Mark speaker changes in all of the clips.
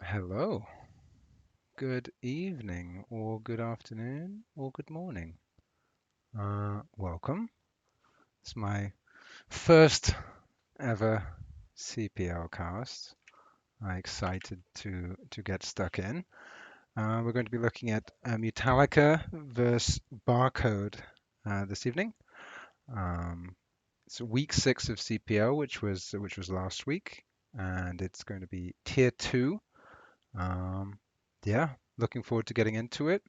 Speaker 1: Hello, good evening, or good afternoon, or good morning. Welcome. It's my first ever CPL cast. I'm excited to get stuck in. We're going to be looking at Mutallica versus Barcode this evening. Um, it's week 6 of CPL, which was last week, and it's going to be tier 2. Um, yeah, looking forward to getting into it.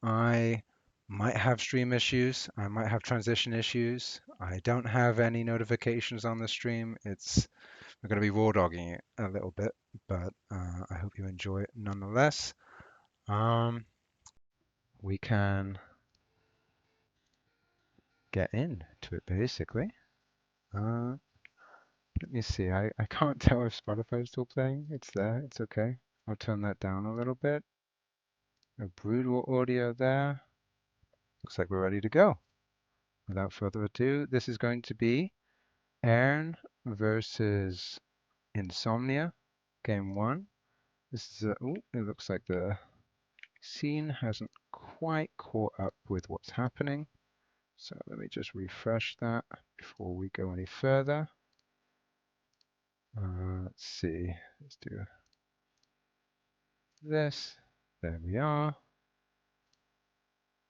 Speaker 1: I might have stream issues. I might have transition issues. I don't have any notifications on the stream. We're going to be raw dogging it a little bit, but I hope you enjoy it nonetheless. Um, we can get into it basically. Uh, Let me see. I can't tell if Spotify is still playing. It's there. It's okay. I'll turn that down a little bit. A brutal audio there. Looks like we're ready to go. Without further ado, this is going to be Airn versus Insomnia, game 1. This is it looks like the scene hasn't quite caught up with what's happening. So let me just refresh that before we go any further. Let's see. Let's do this. There we are.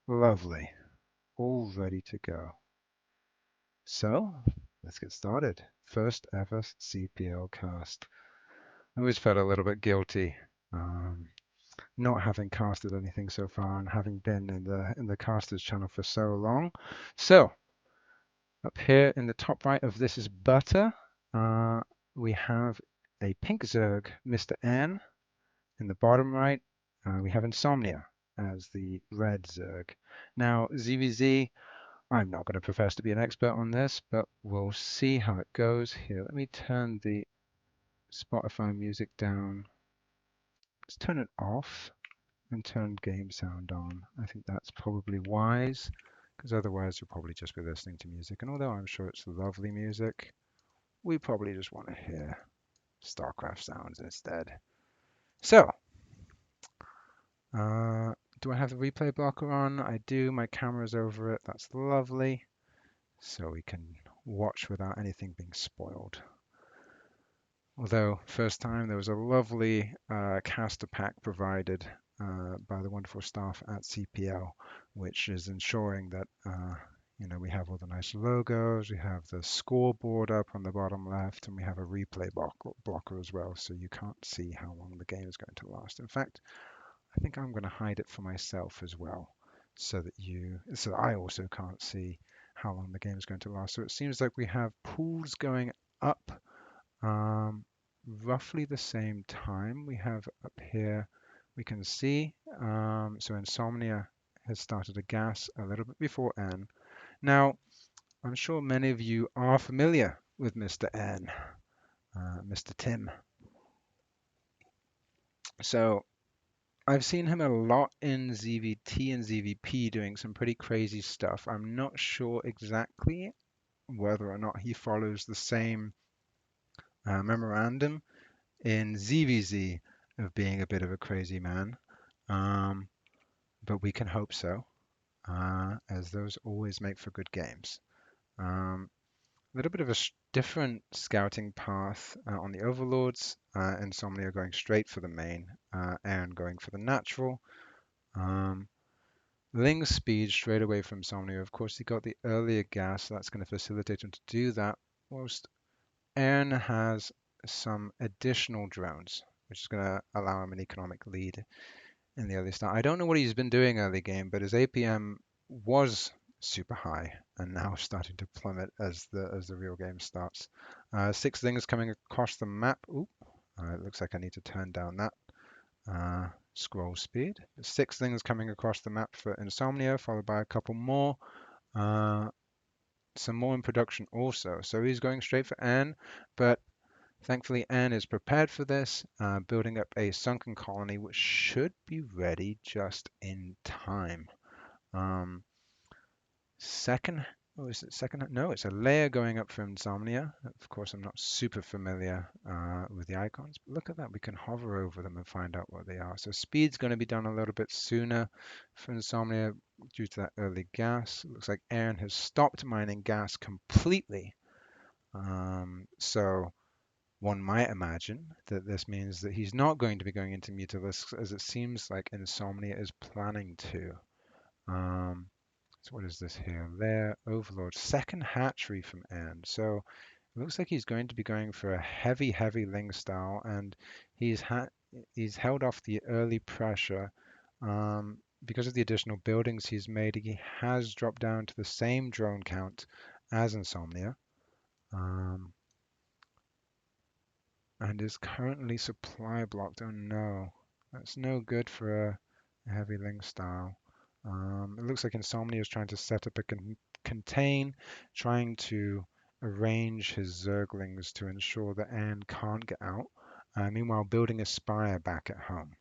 Speaker 1: Lovely. All ready to go. So let's get started. First ever CPL cast. I always felt a little bit guilty. Um, not having casted anything so far and having been in the casters channel for so long. So up here in the top right of This Is Butter, we have a pink Zerg, Mr. N. In the bottom right, we have Insomnia as the red Zerg. Now ZVZ, I'm not going to profess to be an expert on this, but we'll see how it goes. Here, let me turn the Spotify music down. Let's turn it off and turn game sound on. I think that's probably wise, because otherwise you'll probably just be listening to music. And although I'm sure it's lovely music, we probably just want to hear Starcraft sounds instead. So, do I have the replay blocker on? I do. My camera's over it. That's lovely. So we can watch without anything being spoiled. Although, first time, there was a lovely caster pack provided by the wonderful staff at CPL, which is ensuring that we have all the nice logos, we have the scoreboard up on the bottom left, and we have a replay blocker as well, so you can't see how long the game is going to last. In fact, I think I'm going to hide it for myself as well, so that I also can't see how long the game is going to last. So it seems like we have pools going up. Roughly the same time we have up here, we can see, so Insomnia has started a gas a little bit before N. Now, I'm sure many of you are familiar with Mr. N, Mr. Tim. So I've seen him a lot in ZVT and ZVP doing some pretty crazy stuff. I'm not sure exactly whether or not he follows the same memorandum in ZVZ of being a bit of a crazy man, but we can hope so, as those always make for good games. A little bit of a different scouting path on the Overlords. Insomnia going straight for the main, Airn going for the natural. Ling's speed straight away from Insomnia. Of course, he got the earlier gas, so that's going to facilitate him to do that. Whilst Airn has some additional drones, which is going to allow him an economic lead in the early start. I don't know what he's been doing early game, but his APM was super high and now starting to plummet as the real game starts. 6 things coming across the map. Ooh, it looks like I need to turn down that scroll speed. 6 things coming across the map for Insomnia, followed by a couple more. Some more in production also. So he's going straight for N, but Thankfully, Airn is prepared for this, building up a sunken colony which should be ready just in time. Um, second, oh, is it second? No, it's a layer going up for Insomnia. Of course, I'm not super familiar with the icons, but look at that. We can hover over them and find out what they are. So speed's going to be done a little bit sooner for Insomnia due to that early gas. It looks like Airn has stopped mining gas completely. So one might imagine that this means that he's not going to be going into Mutalisks as it seems like Insomnia is planning to. Um, so what is this here? There, Overlord, second hatchery from End. So it looks like he's going to be going for a heavy, heavy Ling style, and he's held off the early pressure because of the additional buildings he's made. He has dropped down to the same drone count as Insomnia. Um, and is currently supply blocked. Oh no, that's no good for a heavy link style. It looks like Insomnia is trying to set up a contain, trying to arrange his Zerglings to ensure that Anne can't get out. Meanwhile, building a spire back at home.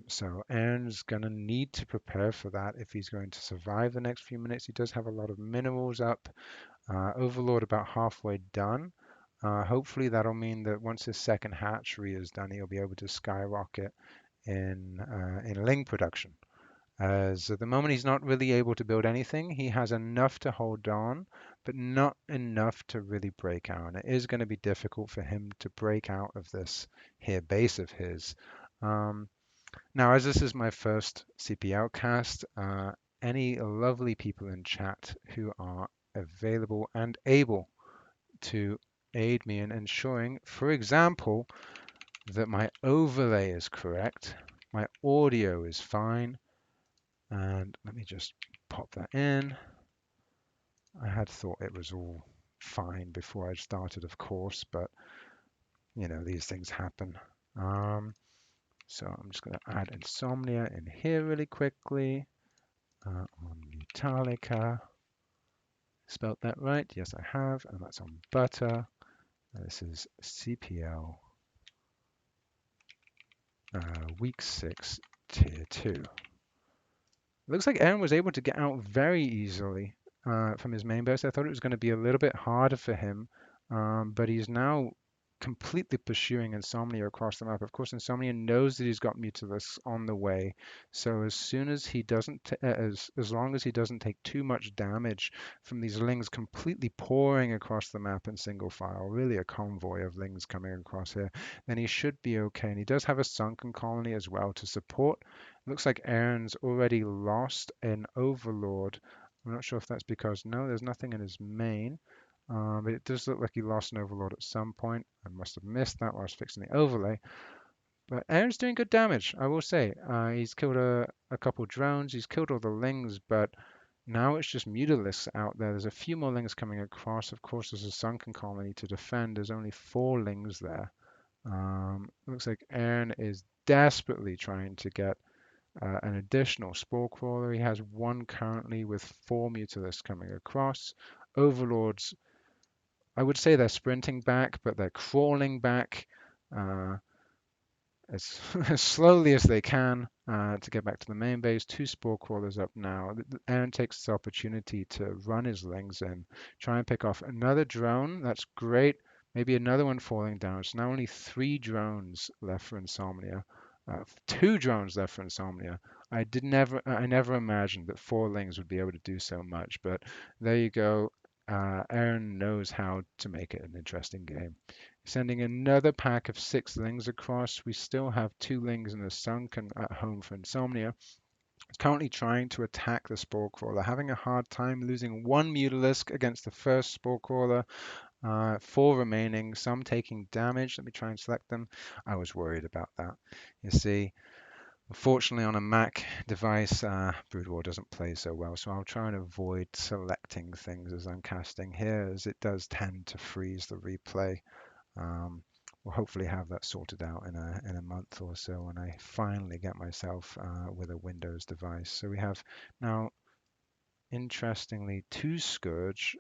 Speaker 1: So Aaron's going to need to prepare for that if he's going to survive the next few minutes. He does have a lot of minerals up. Overlord about halfway done. Hopefully that'll mean that once his second hatchery is done, he'll be able to skyrocket in Ling production. As at the moment he's not really able to build anything, he has enough to hold on, but not enough to really break out. And it is going to be difficult for him to break out of this here base of his. Um, Now, as this is my first CPL cast, any lovely people in chat who are available and able to aid me in ensuring, for example, that my overlay is correct, my audio is fine, and let me just pop that in. I had thought it was all fine before I started, of course, but you know, these things happen. So I'm just going to add Insomnia in here really quickly on Mutallica. Spelt that right? Yes, I have, and that's on butter. This is CPL week 6, tier 2. Looks like Aaron was able to get out very easily from his main base. I thought it was going to be a little bit harder for him, but he's now completely pursuing Insomnia across the map. Of course, Insomnia knows that he's got Mutalisks on the way, so as soon as he doesn't, as long as he doesn't take too much damage from these Lings completely pouring across the map in single file, really a convoy of Lings coming across here, then he should be okay. And he does have a sunken colony as well to support. Looks like Aaron's already lost an Overlord. I'm not sure if that's because, no, there's nothing in his main. But it does look like he lost an Overlord at some point. I must have missed that while I was fixing the overlay. But Aaron's doing good damage, I will say. He's killed a couple drones. He's killed all the Lings, but now it's just Mutalisks out there. There's a few more Lings coming across. Of course, there's a sunken colony to defend. There's only 4 Lings there. Looks like Aaron is desperately trying to get an additional Spore Crawler. He has one currently with 4 Mutalisks coming across. Overlords, I would say they're sprinting back, but they're crawling back uh, as, as slowly as they can to get back to the main base. 2 Spore Crawlers up now. Aaron takes this opportunity to run his Lings in, try and pick off another drone. That's great. Maybe another one falling down. So now only 3 drones left for Insomnia. 2 drones left for Insomnia. I never imagined that 4 Lings would be able to do so much, but there you go. Aaron knows how to make it an interesting game. Sending another pack of 6 Lings across. We still have 2 Lings in the sunken at home for Insomnia. It's currently trying to attack the Spore Crawler, having a hard time, losing 1 Mutalisk against the first Spore Crawler. 4 remaining, some taking damage. Let me try and select them. I was worried about that. You see, unfortunately on a Mac device, Brood War doesn't play so well, so I'll try and avoid selecting things as I'm casting here, as it does tend to freeze the replay. We'll hopefully have that sorted out in a month or so when I finally get myself with a Windows device. So we have now interestingly, 2 Scourge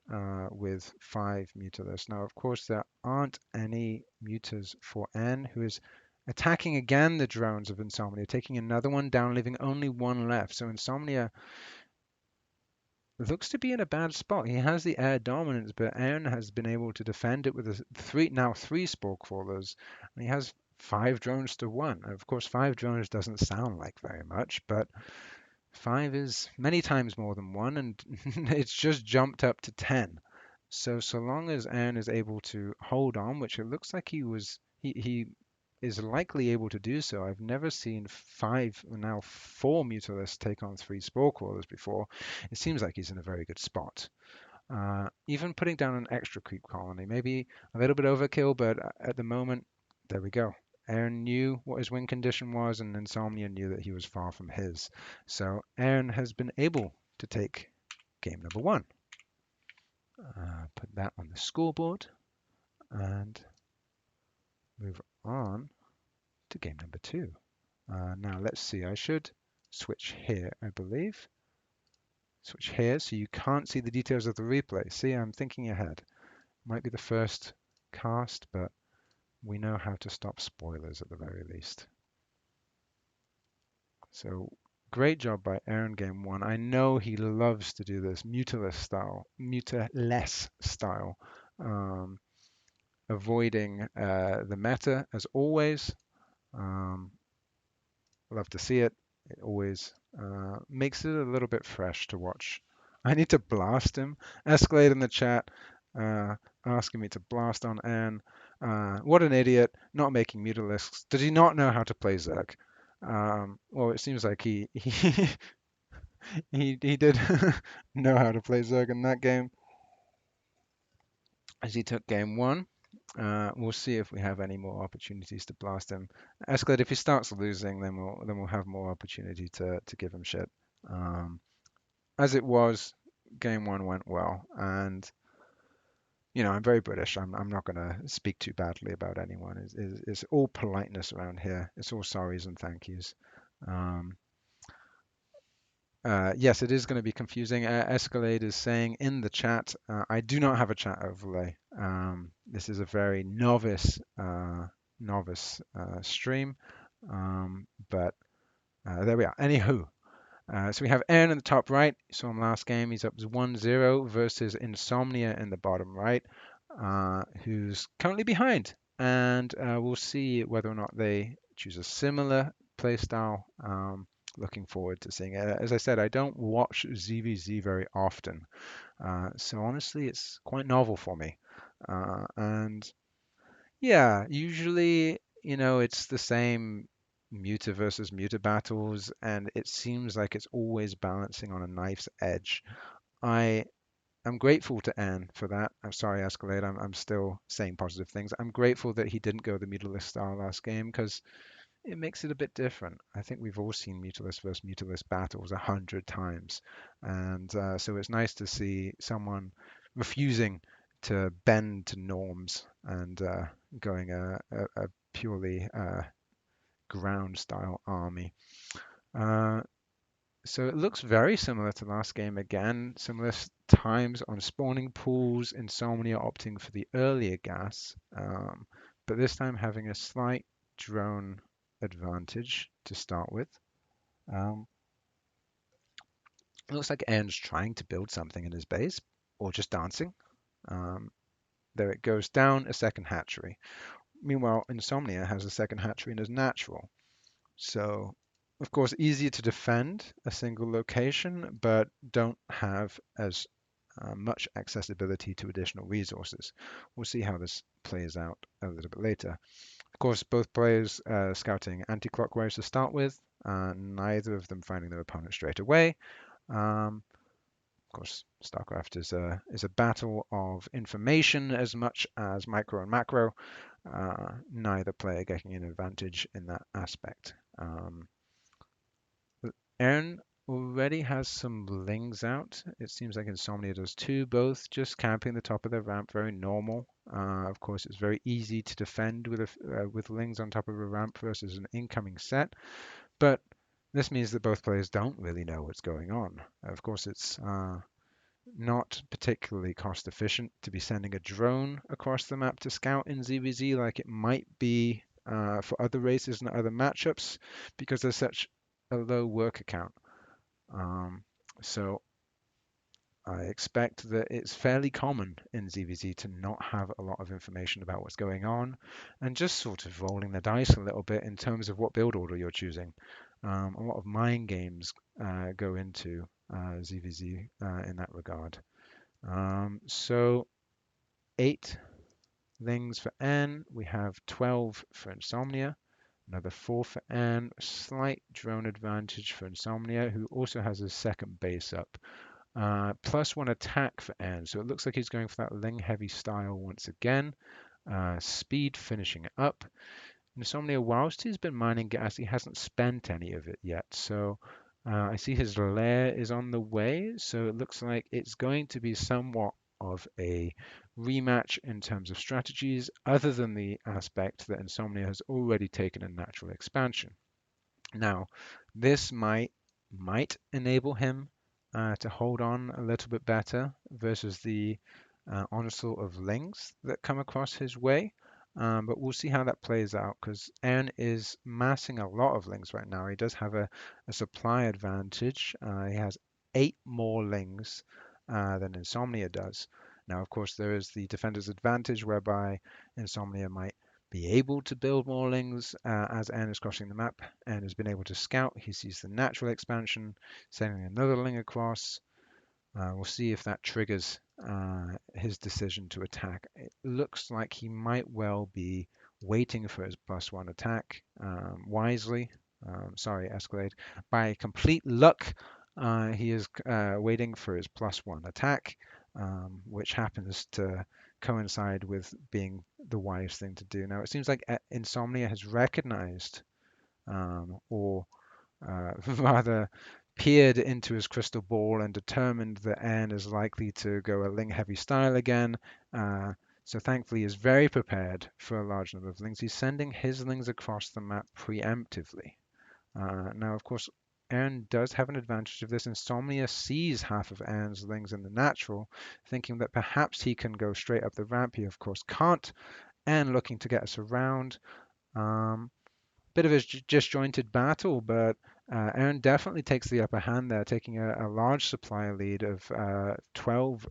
Speaker 1: with 5 Mutalisk. Now, of course, there aren't any Mutas for N, who is attacking again the drones of Insomnia, taking another one down, leaving only one left. So Insomnia looks to be in a bad spot. He has the air dominance, but Airn has been able to defend it with three spore crawlers, and he has 5 drones to 1. Of course, 5 drones doesn't sound like very much, but 5 is many times more than 1, and it's just jumped up to 10. So long as Airn is able to hold on, which it looks like he is likely able to do so. I've never seen 5, now 4 Mutalisks take on 3 Spore Crawlers before. It seems like he's in a very good spot. Even putting down an extra creep colony, maybe a little bit overkill, but at the moment, there we go. Airn knew what his win condition was, and Insomnia knew that he was far from his. So Airn has been able to take game number 1. Put that on the scoreboard and move on to game number 2. Now let's see, I should switch here, I believe. Switch here so you can't see the details of the replay. See, I'm thinking ahead. Might be the first cast, but we know how to stop spoilers at the very least. So great job by Aaron game 1. I know he loves to do this mutaless style, avoiding the meta as always. Love to see it. It always makes it a little bit fresh to watch. I need to blast him. Escalade in the chat asking me to blast on Anne. What an idiot, not making Mutalisks. Did he not know how to play Zerg? Well, it seems like he did know how to play Zerg in that game, as he took game 1. We'll see if we have any more opportunities to blast him. Escalade, if he starts losing, then we'll have more opportunity to give him shit. As it was, game 1 went well, and you know, I'm very British. I'm not going to speak too badly about anyone. It's all politeness around here. It's all sorries and thank yous. Yes, it is going to be confusing. Escalade is saying in the chat, I do not have a chat overlay. This is a very novice stream, but there we are. Anywho, so we have Airn in the top right. You saw him last game. He's up 1-0 versus Insomnia in the bottom right, who's currently behind. And we'll see whether or not they choose a similar playstyle. Looking forward to seeing it. As I said, I don't watch ZVZ very often. So honestly, it's quite novel for me. And yeah, usually, you know, it's the same Muta versus Muta battles, and it seems like it's always balancing on a knife's edge. I am grateful to Anne for that. I'm sorry, Escalade, I'm still saying positive things. I'm grateful that he didn't go the Mutalist style last game because it makes it a bit different. I think we've all seen Mutalist versus Mutalist battles 100 times, and so it's nice to see someone refusing to bend to norms and going a purely ground style army. So it looks very similar to last game again. Similar times on spawning pools, Insomnia opting for the earlier gas, but this time having a slight drone advantage to start with. It looks like Airn's trying to build something in his base, or just dancing. There it goes down, a second hatchery. Meanwhile, Insomnia has a second hatchery in his natural. So, of course, easier to defend a single location, but don't have as much accessibility to additional resources. We'll see how this plays out a little bit later. Of course, both players scouting anti-clockwise to start with, neither of them finding their opponent straight away. Of course, Starcraft is a battle of information as much as micro and macro. Neither player getting an advantage in that aspect. Airn already has some lings out. It seems like Insomnia does too, both just camping the top of the ramp, very normal. Of course, it's very easy to defend with lings on top of a ramp versus an incoming set, but This means that both players don't really know what's going on. Of course, it's not particularly cost efficient to be sending a drone across the map to scout in ZVZ like it might be for other races and other matchups because there's such a low worker count. So I expect that it's fairly common in ZVZ to not have a lot of information about what's going on and just sort of rolling the dice a little bit in terms of what build order you're choosing. A lot of mind games go into ZVZ in that regard. So 8 Lings for N, we have 12 for Insomnia, another 4 for N, slight drone advantage for Insomnia, who also has his second base up. +1 attack for N, so it looks like he's going for that Ling heavy style once again. Speed finishing it up. Insomnia, whilst he's been mining gas, he hasn't spent any of it yet. So I see his lair is on the way. So it looks like it's going to be somewhat of a rematch in terms of strategies, other than the aspect that Insomnia has already taken a natural expansion. Now, this might enable him to hold on a little bit better versus the onslaught of Lings that come across his way. But we'll see how that plays out because Airn is massing a lot of Lings right now. He does have a supply advantage. He has 8 more Lings than Insomnia does. Now, of course, there is the defender's advantage whereby Insomnia might be able to build more Lings as Airn is crossing the map and has been able to scout. He sees the natural expansion, sending another Ling across. We'll see if that triggers his decision to attack. It looks like he might well be waiting for his +1 attack wisely. Sorry, Escalade. By complete luck, he is waiting for his +1 attack, which happens to coincide with being the wise thing to do. Now, it seems like Insomnia has recognized or rather peered into his crystal ball and determined that Airn is likely to go a Ling heavy style again. So thankfully is very prepared for a large number of Lings. He's sending his Lings across the map preemptively. Now, of course, Airn does have an advantage of this. Insomnia sees half of Airn's Lings in the natural, thinking that perhaps he can go straight up the ramp. He, of course, can't. Airn looking to get us around. Bit of a disjointed battle, but Airn definitely takes the upper hand there, taking a large supply lead of 12,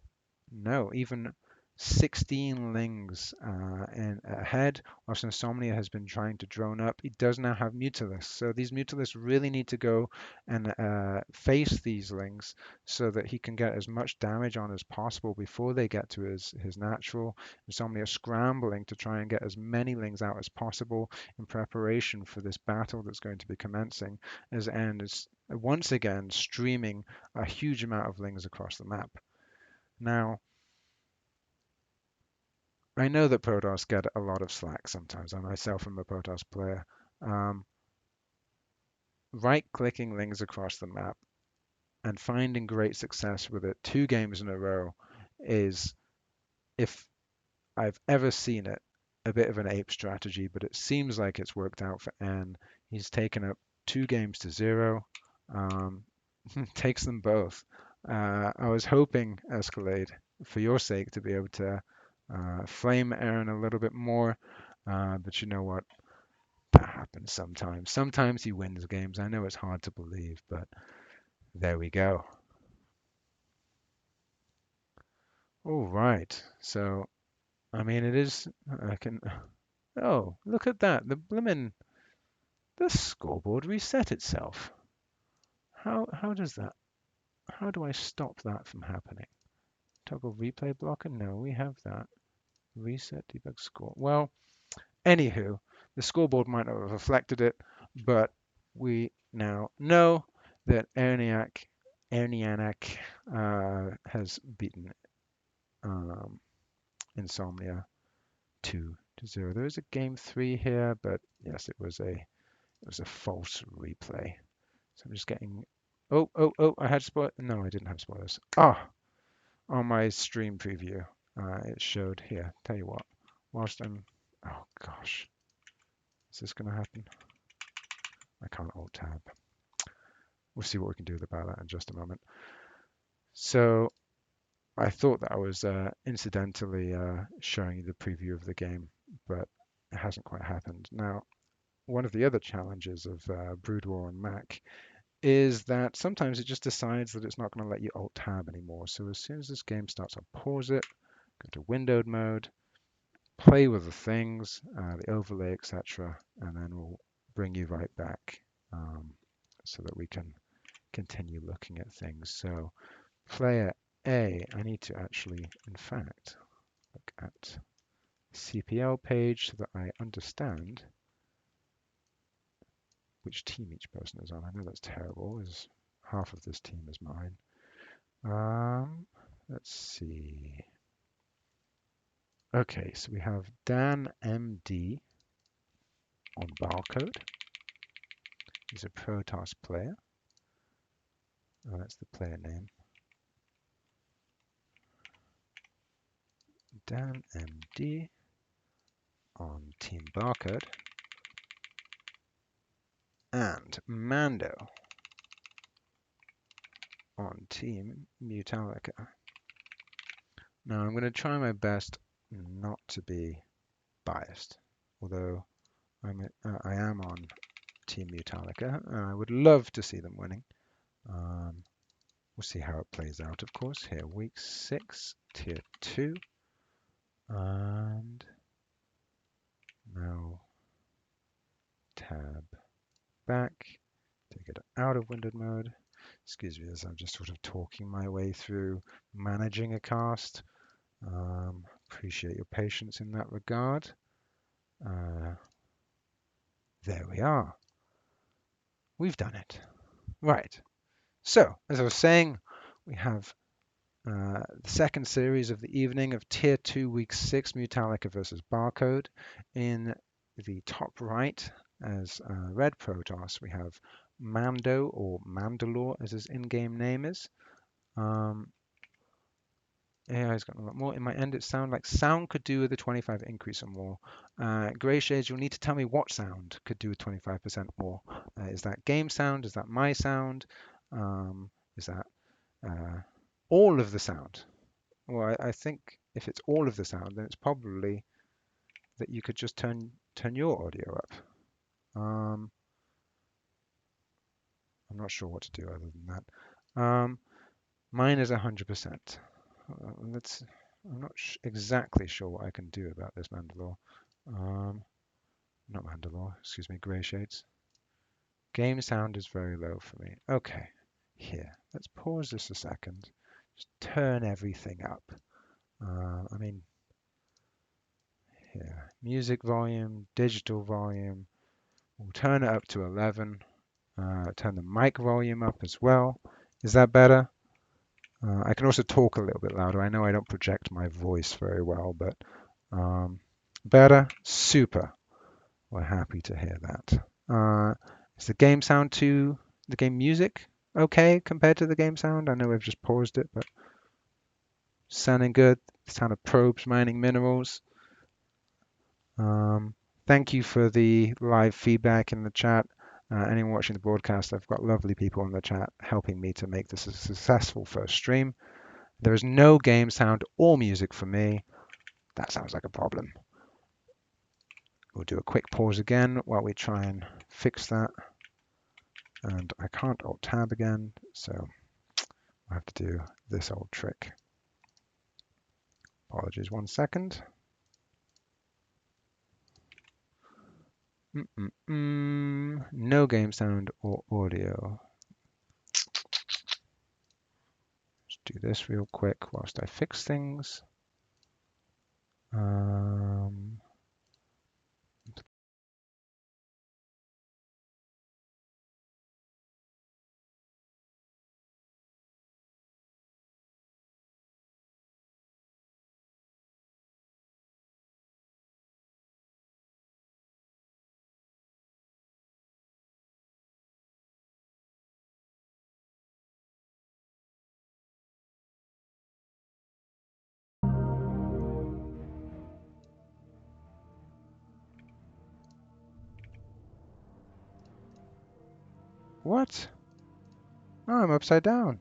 Speaker 1: no, even 16 Lings in ahead, whilst Insomnia has been trying to drone up. He does now have Mutallics, so these Mutallics really need to go and face these Lings so that he can get as much damage on as possible before they get to his natural. Insomnia scrambling to try and get as many Lings out as possible in preparation for this battle that's going to be commencing, as Airn is once again streaming a huge amount of Lings across the map. Now, I know that Protoss get a lot of slack sometimes. I myself am a Protoss player. Right-clicking Lings across the map and finding great success with it 2 games in a row is, if I've ever seen it, a bit of an ape strategy, but it seems like it's worked out for N. He's taken up 2 games to 0. Takes them both. I was hoping, Escalade, for your sake, to be able to flame Airn a little bit more, but you know what? That happens sometimes. Sometimes he wins games. I know it's hard to believe, but there we go. All right. So, I mean, it is. I can. Oh, look at that. The scoreboard reset itself. How does that? How do I stop that from happening? Toggle replay blocker? No, we have that. Reset debug score. Well, anywho, the scoreboard might not have reflected it, but we now know that Airniac has beaten Insomnia 2-0. There is a game 3 here, but yes, it was a false replay. So I'm just getting. Oh! I had spoilers. No, I didn't have spoilers. On my stream preview, it showed here. Tell you what, whilst I'm. Oh gosh, is this gonna happen? I can't alt tab. we'll see what we can do about that in just a moment. So I thought that I was incidentally showing you the preview of the game, but it hasn't quite happened. Now, one of the other challenges of Brood War on Mac is that sometimes it just decides that it's not going to let you Alt-Tab anymore. So as soon as this game starts, I'll pause it, go to windowed mode, play with the things, the overlay, etc., and then we'll bring you right back so that we can continue looking at things. So player A, I need to actually, in fact, look at CPL page so that I understand which team each person is on. I know that's terrible, as half of this team is mine. Let's see. Okay, so we have DanMD on barcode. He's a Protoss player. Oh, that's the player name. DanMD on Team Barcode. And Mando on Team Mutallica. Now I'm going to try my best not to be biased, although I am on Team Mutallica, and I would love to see them winning. We'll see how it plays out, of course. Here, week 6, tier 2, and now tab back, take it out of windowed mode. Excuse me as I'm just sort of talking my way through managing a cast. Appreciate your patience in that regard. There we are. We've done it. Right. So, as I was saying, we have the second series of the evening of Tier 2, Week 6, Mutallica versus Barcode. In the top right, as Red Protoss, we have Mando, or Mandalore, as his in-game name is. AI's got a lot more. In my end, it sound like sound could do with a 25 increase or more. Grey Shades, you'll need to tell me what sound could do with 25% more. Is that game sound? Is that my sound? Is that all of the sound? Well, I think if it's all of the sound, then it's probably that you could just turn your audio up. I'm not sure what to do other than that. Mine is 100%. I'm not exactly sure what I can do about this Mandalore. Not Mandalore, excuse me, Grey Shades. Game sound is very low for me. Okay, here, let's pause this a second. Just turn everything up. I mean, here, music volume, digital volume. We'll turn it up to 11. Turn the mic volume up as well. Is that better? I can also talk a little bit louder. I know I don't project my voice very well, but better? Super. We're happy to hear that. Is the game sound the game music okay compared to the game sound? I know we've just paused it, but sounding good. Sound of probes mining minerals. Thank you for the live feedback in the chat. Anyone watching the broadcast, I've got lovely people in the chat helping me to make this a successful first stream. There is no game sound or music for me. That sounds like a problem. We'll do a quick pause again while we try and fix that. And I can't Alt-Tab again, so I have to do this old trick. Apologies, 1 second. No game sound or audio. Let's do this real quick whilst I fix things. What? Oh, I'm upside down.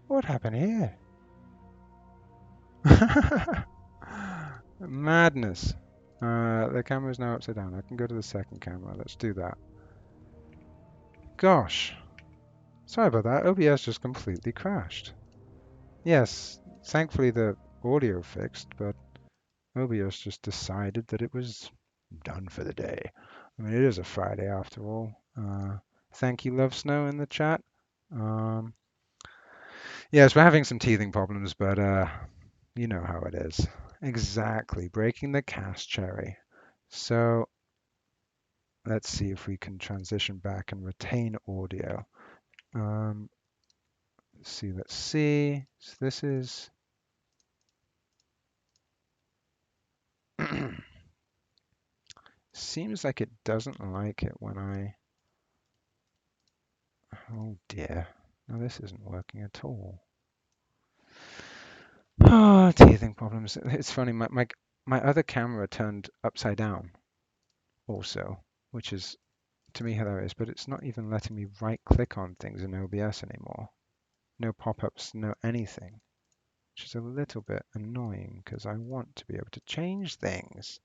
Speaker 1: What happened here? Madness. The camera's now upside down. I can go to the second camera. Let's do that. Gosh. Sorry about that. OBS just completely crashed. Yes, thankfully the audio fixed, but OBS just decided that it was done for the day. I mean, it is a Friday after all. Thank you, Love Snow, in the chat. Yes, we're having some teething problems, but you know how it is. Exactly, breaking the cast cherry. So let's see if we can transition back and retain audio. Let's see. So this is seems like it doesn't like it when I. Oh dear. No, this isn't working at all. Oh, teething problems. It's funny. My other camera turned upside down also, which is to me hilarious. But it's not even letting me right-click on things in OBS anymore. No pop-ups, no anything, which is a little bit annoying because I want to be able to change things.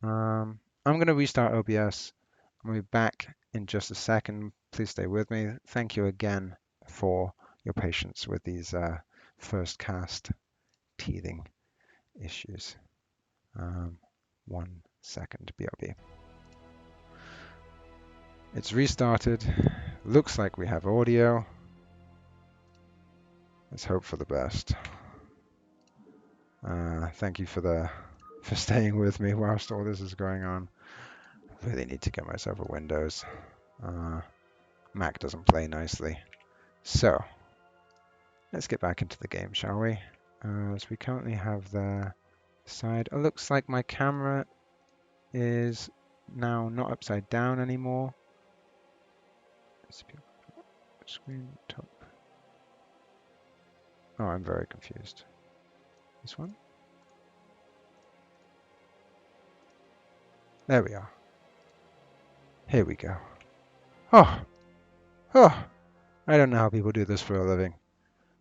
Speaker 1: I'm going to restart OBS. I'm going to be back in just a second. Please stay with me. Thank you again for your patience with these first cast teething issues. 1 second, BRB. It's restarted. Looks like we have audio. Let's hope for the best. Thank you for staying with me whilst all this is going on. I really need to get myself a Windows. Mac doesn't play nicely. So, let's get back into the game, shall we? So we currently have the side. It looks like my camera is now not upside down anymore. Screen top. Oh, I'm very confused. This one? There we are. Here we go. Oh! Oh! I don't know how people do this for a living.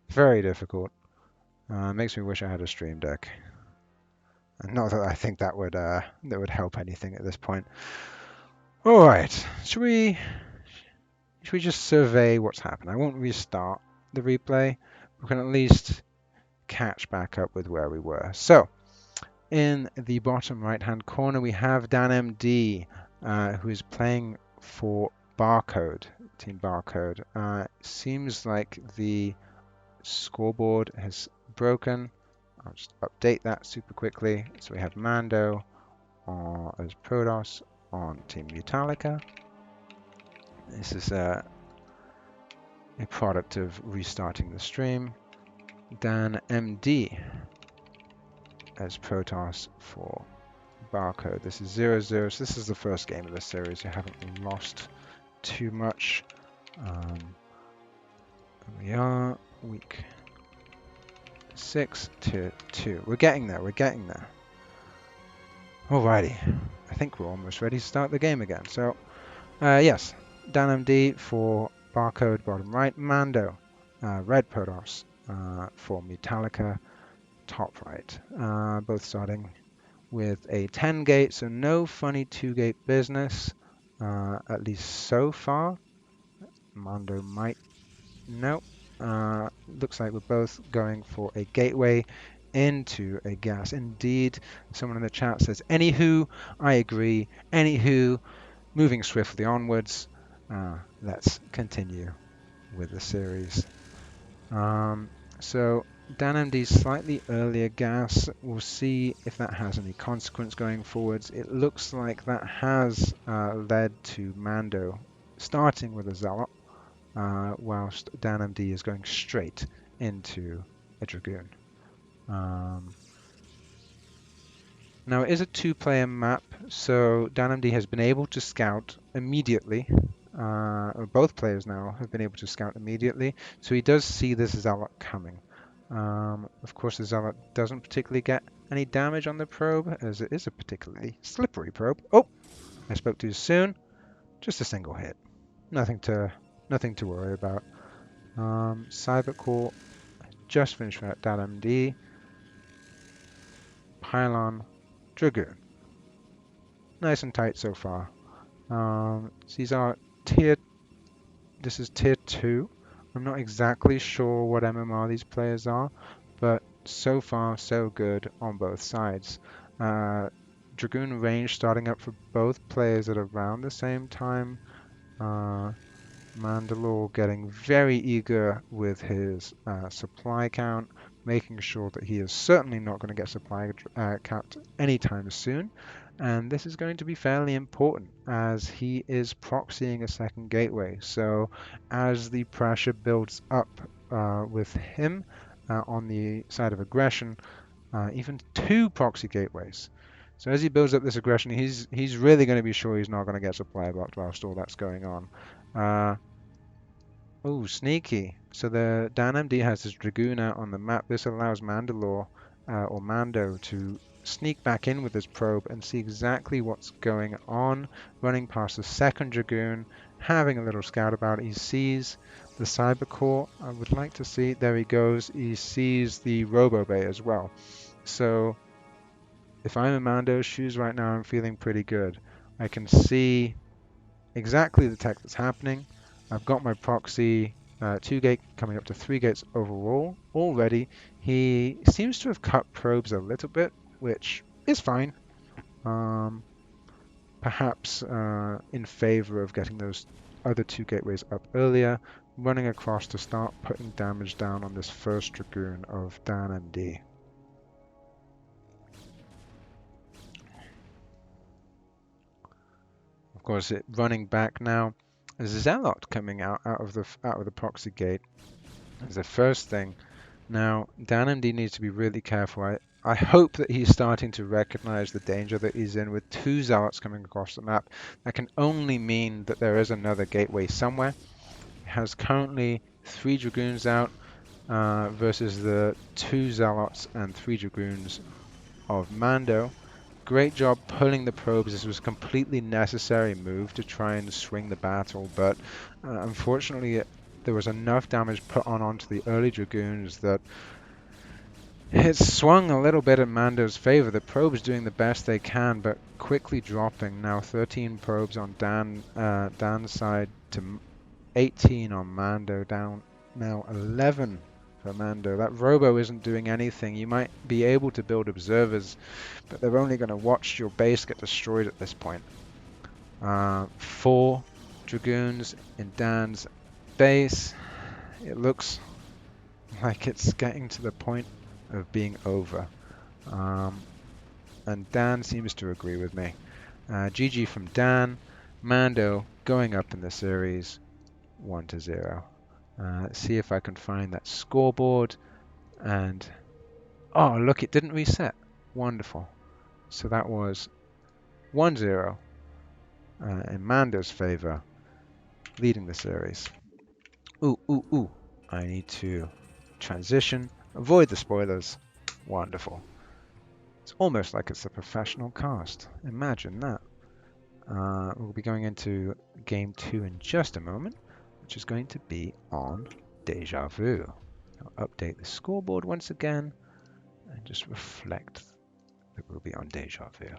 Speaker 1: Very difficult. Makes me wish I had a stream deck. And not that I think that would help anything at this point. All right, should we just survey what's happened? I won't restart the replay. We can at least catch back up with where we were. So, in the bottom right-hand corner, we have DanMD, who is playing for Barcode, Team Barcode. Seems like the scoreboard has broken. I'll just update that super quickly. So we have Mando as Protoss on Team Mutallica. This is a product of restarting the stream. DanMD as Protoss for Barcode. This is 0-0, so this is the first game of the series. You haven't lost too much. We are week 6-2. We're getting there, we're getting there. Alrighty, I think we're almost ready to start the game again. So, yes, DanMD for Barcode, bottom right. Mando, red Protoss for Mutallica, top right. Both starting with a 10 gate, so no funny 2-gate business, at least so far. Mando might, no. Looks like we're both going for a gateway into a gas. Indeed, someone in the chat says, anywho, I agree. Anywho, moving swiftly onwards, let's continue with the series. So DanMD's slightly earlier gas. We'll see if that has any consequence going forwards. It looks like that has led to Mando starting with a Zealot, whilst DanMD is going straight into a Dragoon. Now it is a 2-player map, so DanMD has been able to scout immediately. Both players now have been able to scout immediately, so he does see this Zealot coming. Of course, the Zealot doesn't particularly get any damage on the probe, as it is a particularly slippery probe. Oh, I spoke too soon. Just a single hit. Nothing to nothing to worry about. Cybercore, just finished that DanMD, Pylon, Dragoon. Nice and tight so far. These are this is tier 2. I'm not exactly sure what MMR these players are, but so far so good on both sides. Dragoon range starting up for both players at around the same time. Mandalore getting very eager with his supply count, making sure that he is certainly not going to get supply capped anytime soon. And this is going to be fairly important as he is proxying a second gateway. So as the pressure builds up with him on the side of aggression, even 2 proxy gateways. So as he builds up this aggression, he's really going to be sure he's not going to get supply blocked whilst all that's going on. Oh, sneaky. So the DanMD has his Dragoon out on the map. This allows Mandalore or Mando to sneak back in with his probe and see exactly what's going on, running past the second Dragoon, having a little scout about it. He sees the Cybercore. I would like to see, there he goes. He sees the Robo Bay as well. So if I'm in Mando's shoes right now, I'm feeling pretty good. I can see exactly the tech that's happening. I've got my proxy 2 gate coming up to 3 gates overall already. He seems to have cut probes a little bit, which is fine. Perhaps in favor of getting those other 2 gateways up earlier, running across to start putting damage down on this first Dragoon of DanMD. Of course, running back now. There's a Zealot coming out of the proxy gate. Is the first thing. Now, DanMD needs to be really careful. I hope that he's starting to recognize the danger that he's in with 2 Zealots coming across the map. That can only mean that there is another gateway somewhere. He has currently 3 Dragoons out versus the 2 Zealots and 3 Dragoons of Mando. Great job pulling the probes. This was a completely necessary move to try and swing the battle, but unfortunately there was enough damage put onto the early Dragoons that it swung a little bit in Mando's favor. The probes doing the best they can, but quickly dropping. Now 13 probes on Dan's side to 18 on Mando, down now 11 for Mando. That Robo isn't doing anything. You might be able to build observers, but they're only going to watch your base get destroyed at this point. 4 Dragoons in Dan's base. It looks like it's getting to the point of being over. And Dan seems to agree with me. GG from Dan. Mando going up in the series 1-0. Let's see if I can find that scoreboard. And oh, look, it didn't reset. Wonderful. So that was 1-0 in Mando's favor, leading the series. Ooh. I need to transition, avoid the spoilers. Wonderful. It's almost like it's a professional cast. Imagine that. We'll be going into game 2 in just a moment, which is going to be on Deja Vu. I'll update the scoreboard once again and just reflect that we'll be on Deja Vu.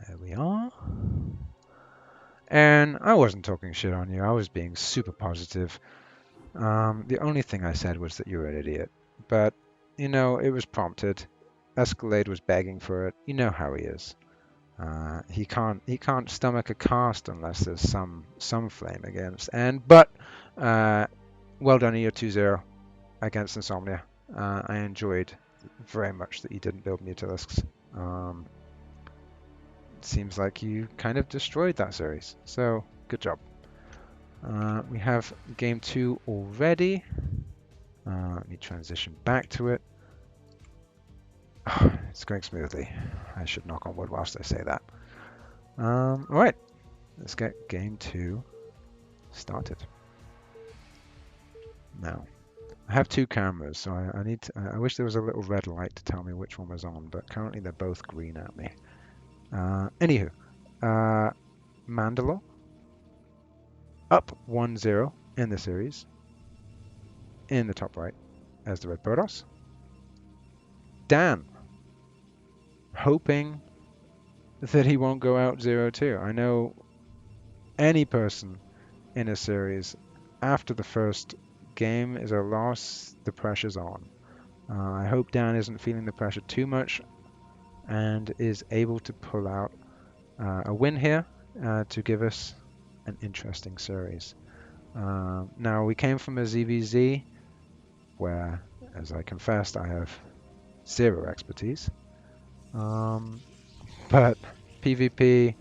Speaker 1: There we are. And I wasn't talking shit on you. I was being super positive. The only thing I said was that you're an idiot. But, you know, it was prompted. Escalade was begging for it. You know how he is. He can't stomach a cast unless there's some flame against. But well done, you're 2-0 against Insomnia. I enjoyed very much that you didn't build Mutalisks. It seems like you kind of destroyed that series. So good job. We have game 2 already. Let me transition back to it. It's going smoothly. I should knock on wood whilst I say that. Alright, let's get game 2 started. Now, I have 2 cameras, so I wish there was a little red light to tell me which one was on, but currently they're both green at me. Anywho, Mandalore up 1-0 in the series, in the top right as the red Protoss. Dan, hoping that he won't go out 0-2. I know any person in a series after the first game is a loss, the pressure's on. I hope Dan isn't feeling the pressure too much and is able to pull out a win here to give us an interesting series. Now, we came from a ZVZ where, as I confessed, I have zero expertise. But PvP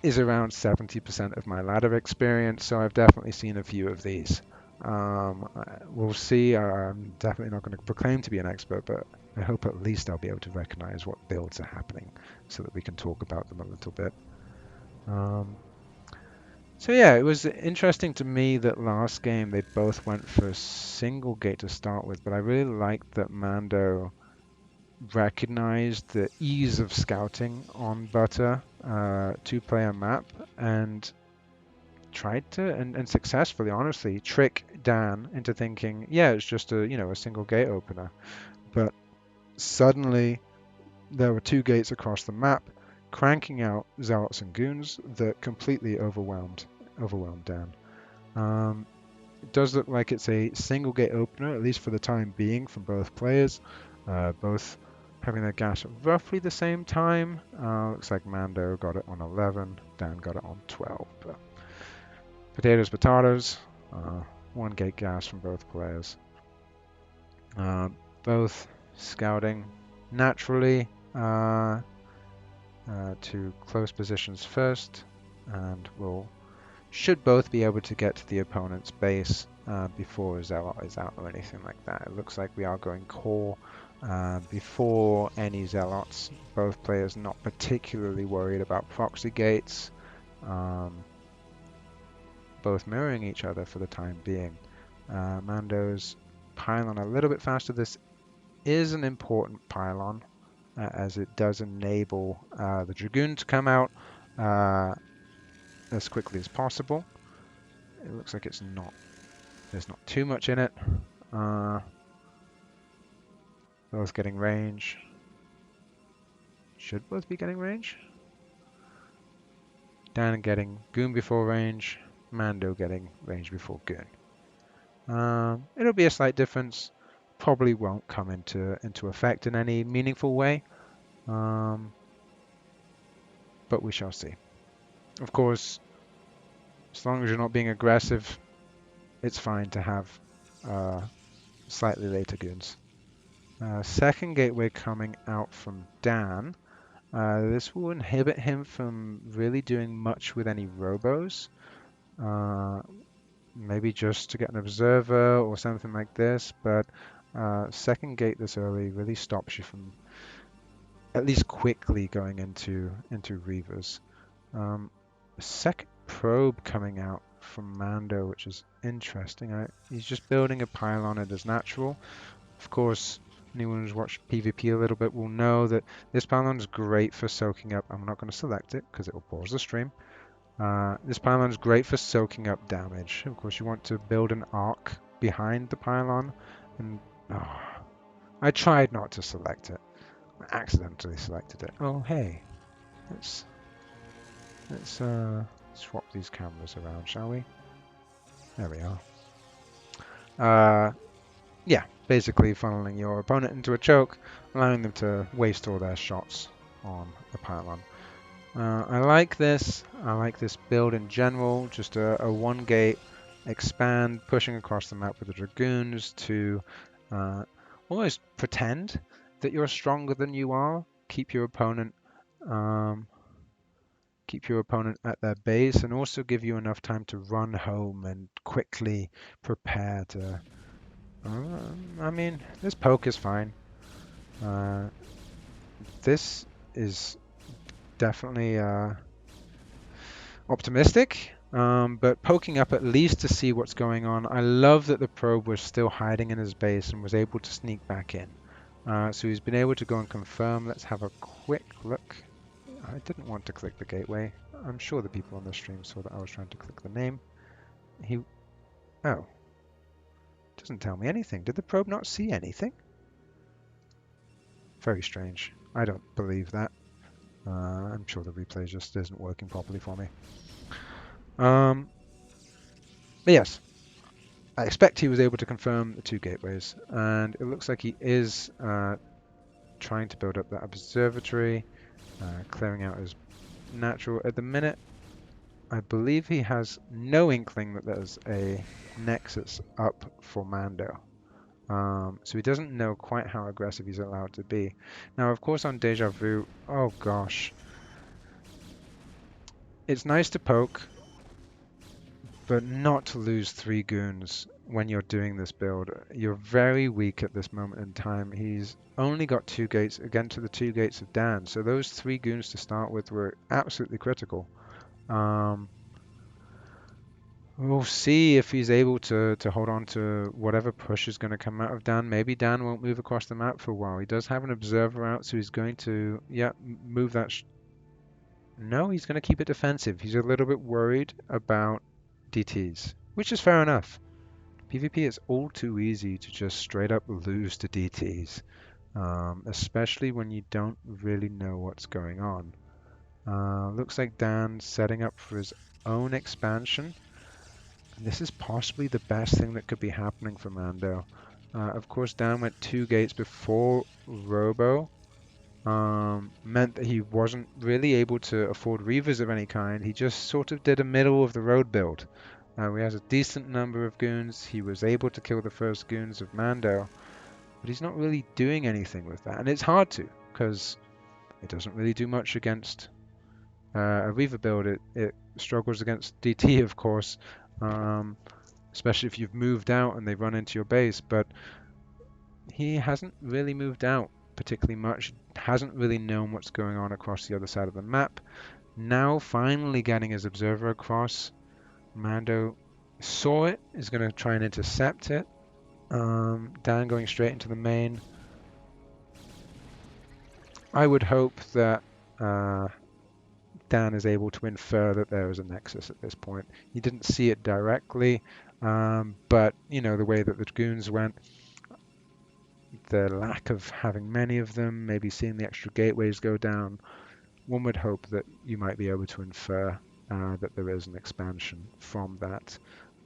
Speaker 1: is around 70% of my ladder experience, so I've definitely seen a few of these. We'll see. I'm definitely not going to proclaim to be an expert, but I hope at least I'll be able to recognize what builds are happening so that we can talk about them a little bit. So yeah, it was interesting to me that last game they both went for a single gate to start with, but I really liked that Mando recognized the ease of scouting on Butter, two-player map, and tried to, and successfully, honestly, trick Dan into thinking, yeah, it's just a single gate opener. But suddenly there were two gates across the map, cranking out zealots and goons that completely overwhelmed Dan. It does look like it's a single gate opener, at least for the time being, from both players. Both having their gas at roughly the same time. Looks like Mando got it on 11, Dan got it on 12. But potatoes, one gate gas from both players. Both scouting naturally to close positions first, and should both be able to get to the opponent's base before a zealot is out or anything like that. It looks like we are going core before any zealots. Both players not particularly worried about proxy gates. Both mirroring each other for the time being. Mando's pylon a little bit faster. This is an important pylon as it does enable the Dragoon to come out as quickly as possible. It looks like there's not too much in it. Both getting range. Should both be getting range. Dan getting Goon before range. Mando getting range before Goon. It'll be a slight difference. Probably won't come into effect in any meaningful way. But we shall see. Of course, as long as you're not being aggressive, it's fine to have slightly later goons. Second gateway coming out from Dan. This will inhibit him from really doing much with any robos. Maybe just to get an observer or something like this, but second gate this early really stops you from at least quickly going into Reavers. Second probe coming out from Mando, which is interesting. He's just building a pylon at his natural. Of course, anyone who's watched PvP a little bit will know that this pylon is great for soaking up. I'm not going to select it because it will pause the stream. This pylon is great for soaking up damage. Of course, you want to build an arc behind the pylon, and I tried not to select it. I accidentally selected it. Oh, hey, let's swap these cameras around, shall we? There we are. Yeah, basically funneling your opponent into a choke, allowing them to waste all their shots on a pylon. I like this. I like this build in general. Just a one gate expand, pushing across the map with the Dragoons to almost pretend that you're stronger than you are. Keep your opponent at their base, and also give you enough time to run home and quickly prepare to. I mean, this poke is fine. This is definitely optimistic, but poking up at least to see what's going on. I love that the probe was still hiding in his base and was able to sneak back in. So he's been able to go and confirm. Let's have a quick look. I didn't want to click the gateway. I'm sure the people on the stream saw that I was trying to click the name. Oh, doesn't tell me anything. Did the probe not see anything? Very strange. I don't believe that. I'm sure the replay just isn't working properly for me. But yes, I expect he was able to confirm the 2 gateways, and it looks like he is trying to build up that observatory, clearing out his natural. At the minute, I believe he has no inkling that there's a nexus up for Mando. So he doesn't know quite how aggressive he's allowed to be. Now, of course, on Deja Vu, oh gosh, it's nice to poke, but not to lose 3 goons when you're doing this build. You're very weak at this moment in time. He's only got 2 gates, again to the 2 gates of Dan, so those 3 goons to start with were absolutely critical. We'll see if he's able to hold on to whatever push is going to come out of Dan. Maybe Dan won't move across the map for a while. He does have an observer out, so he's going to, yeah, move that. No, he's going to keep it defensive. He's a little bit worried about DTs, which is fair enough. PvP is all too easy to just straight up lose to DTs, especially when you don't really know what's going on. Looks like Dan's setting up for his own expansion. This is possibly the best thing that could be happening for Mando. Of course, Dan went 2 gates before Robo. Meant that he wasn't really able to afford Reavers of any kind. He just sort of did a middle of the road build. He has a decent number of goons. He was able to kill the first goons of Mando, but he's not really doing anything with that. And it's hard to, because it doesn't really do much against a Reaver build. It struggles against DT, of course. Especially if you've moved out and they run into your base, but he hasn't really moved out particularly much, hasn't really known what's going on across the other side of the map. Now finally getting his observer across. Mando saw it, is going to try and intercept it. Dan going straight into the main. I would hope that Dan is able to infer that there is a nexus at this point. He didn't see it directly, but you know, the way that the goons went, the lack of having many of them, maybe seeing the extra gateways go down, one would hope that you might be able to infer that there is an expansion from that.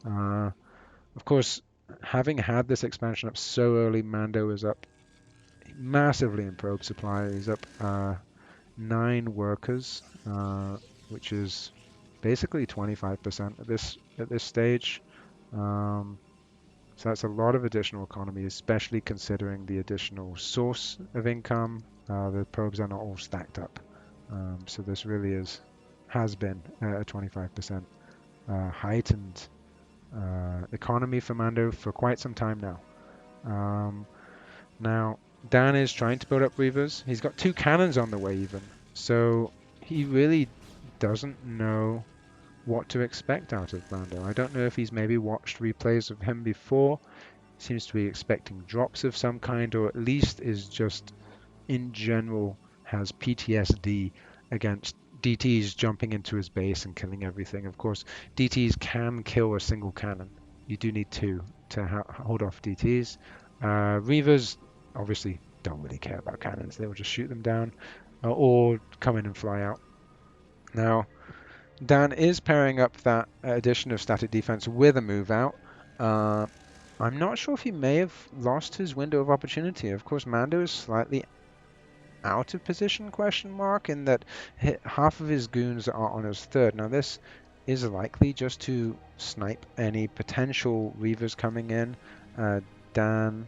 Speaker 1: Of course, having had this expansion up so early, Mando is up massively in probe supply. He's up 9 workers, which is basically 25% at this stage. So that's a lot of additional economy, especially considering the additional source of income. The probes are not all stacked up, so this really has been a 25% heightened economy for Mando for quite some time now. Now, Dan is trying to build up Reavers. He's got 2 cannons on the way even. So he really doesn't know what to expect out of Mando. I don't know if he's maybe watched replays of him before. Seems to be expecting drops of some kind, or at least is just, in general, has PTSD against DTs jumping into his base and killing everything. Of course, DTs can kill a single cannon. You do need 2 to hold off DTs. Reavers obviously don't really care about cannons. They will just shoot them down or come in and fly out. Now, Dan is pairing up that addition of static defense with a move out. I'm not sure if he may have lost his window of opportunity. Of course, Mando is slightly out of position, question mark, in that half of his goons are on his third. Now, this is likely just to snipe any potential Reavers coming in. Dan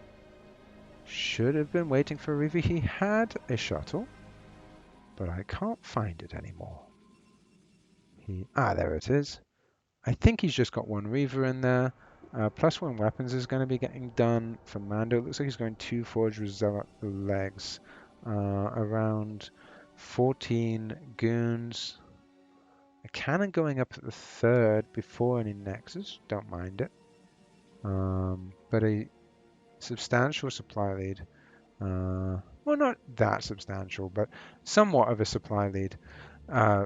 Speaker 1: should have been waiting for a Reaver. He had a shuttle, but I can't find it anymore. There it is. I think he's just got 1 Reaver in there. +1 weapons is going to be getting done for Mando. It looks like he's going 2 Forge Zealot legs. Around 14 goons. A cannon going up at the 3rd before any nexus. Don't mind it. But a substantial supply lead. well, not that substantial, but somewhat of a supply lead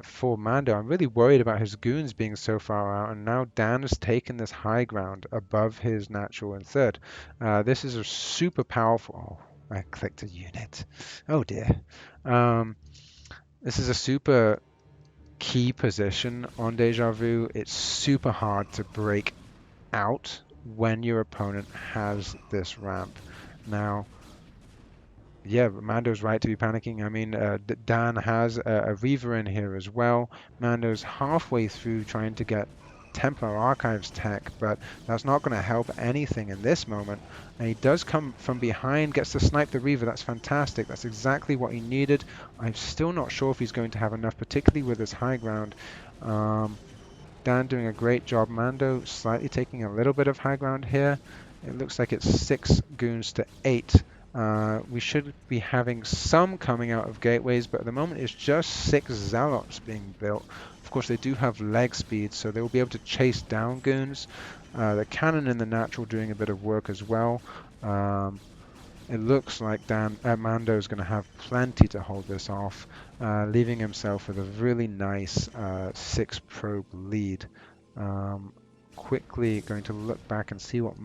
Speaker 1: for Mando. I'm really worried about his goons being so far out, and now Dan has taken this high ground above his natural in third. This is a super powerful. Oh, I clicked a unit. Oh dear. Um, this is a super key position on Deja Vu. It's super hard to break out when your opponent has this ramp. Now, yeah, Mando's right to be panicking. I mean, Dan has a Reaver in here as well. Mando's halfway through trying to get Templar Archives tech, but that's not going to help anything in this moment. And he does come from behind, gets to snipe the Reaver. That's fantastic. That's exactly what he needed. I'm still not sure if he's going to have enough, particularly with his high ground. Dan doing a great job. Mando slightly taking a little bit of high ground here. It looks like it's 6 goons to 8. We should be having some coming out of gateways, but at the moment it's just 6 zealots being built. Of course, they do have leg speed, so they will be able to chase down goons. The cannon in the natural doing a bit of work as well. It looks like Mando is going to have plenty to hold this off, leaving himself with a really nice 6 probe lead. Quickly going to look back and see what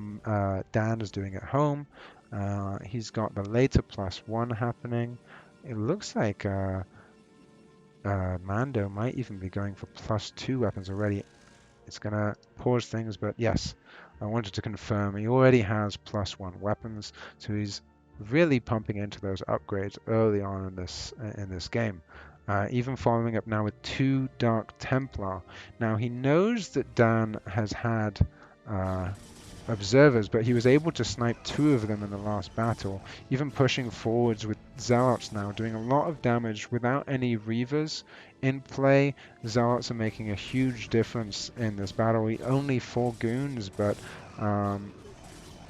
Speaker 1: Dan is doing at home. He's got the later +1 happening. It looks like Mando might even be going for +2 weapons already. It's going to pause things, but yes, I wanted to confirm he already has +1 weapons, so he's really pumping into those upgrades early on in this game. Even following up now with 2 Dark Templar. Now he knows that Dan has had observers, but he was able to snipe 2 of them in the last battle, even pushing forwards with Zealots now, doing a lot of damage without any Reavers in play. Zealots are making a huge difference in this battle. Only 4 goons, but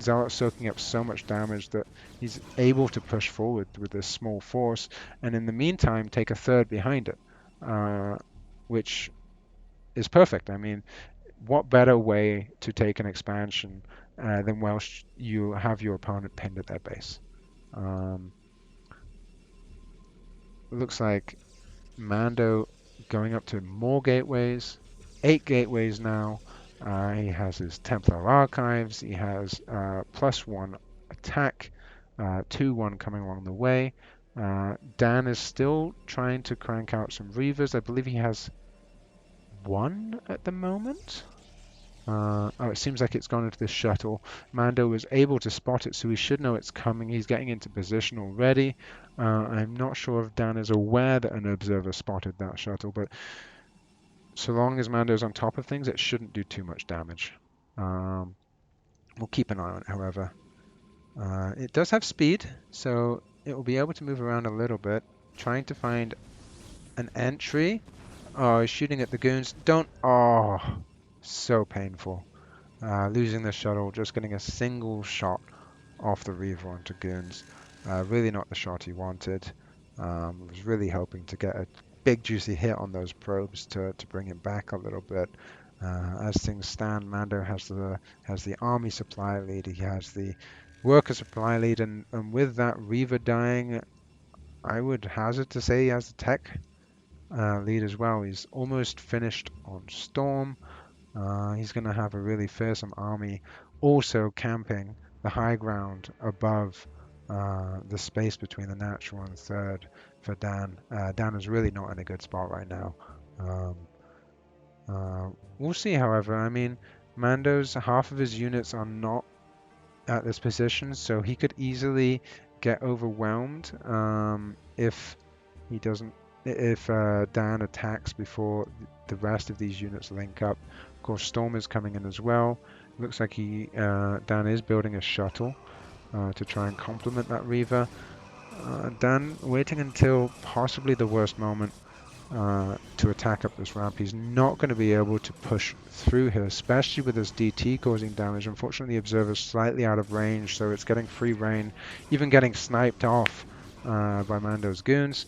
Speaker 1: Zealots soaking up so much damage that he's able to push forward with this small force, and in the meantime take a third behind it, which is perfect. I mean, what better way to take an expansion than whilst you have your opponent pinned at their base? Looks like Mando going up to more gateways, 8 gateways now. He has his Templar Archives. He has +1 attack, 2-1 coming along the way. Dan is still trying to crank out some Reavers. I believe he has 1 at the moment. Oh, it seems like it's gone into this shuttle. Mando was able to spot it, so he should know it's coming. He's getting into position already. I'm not sure if Dan is aware that an observer spotted that shuttle, but so long as Mando's on top of things, it shouldn't do too much damage. We'll keep an eye on it, however. It does have speed, so it will be able to move around a little bit, trying to find an entry. Oh, he's shooting at the goons. Don't. Oh. So painful. Losing the shuttle, just getting a single shot off the Reaver onto goons. Really not the shot he wanted. Was really hoping to get a big juicy hit on those probes to bring him back a little bit. As things stand, Mando has the army supply lead. He has the worker supply lead, and with that Reaver dying, I would hazard to say he has the tech lead as well. He's almost finished on Storm. He's going to have a really fearsome army also camping the high ground above the space between the natural and third for Dan. Dan is really not in a good spot right now. We'll see, however. I mean, Mando's half of his units are not at this position, so he could easily get overwhelmed if Dan attacks before the rest of these units link up. Of course, Storm is coming in as well. Looks like Dan is building a shuttle to try and complement that Reaver. Dan waiting until possibly the worst moment to attack up this ramp. He's not going to be able to push through here, especially with his DT causing damage. Unfortunately, the Observer's slightly out of range, so it's getting free reign, even getting sniped off by Mando's goons.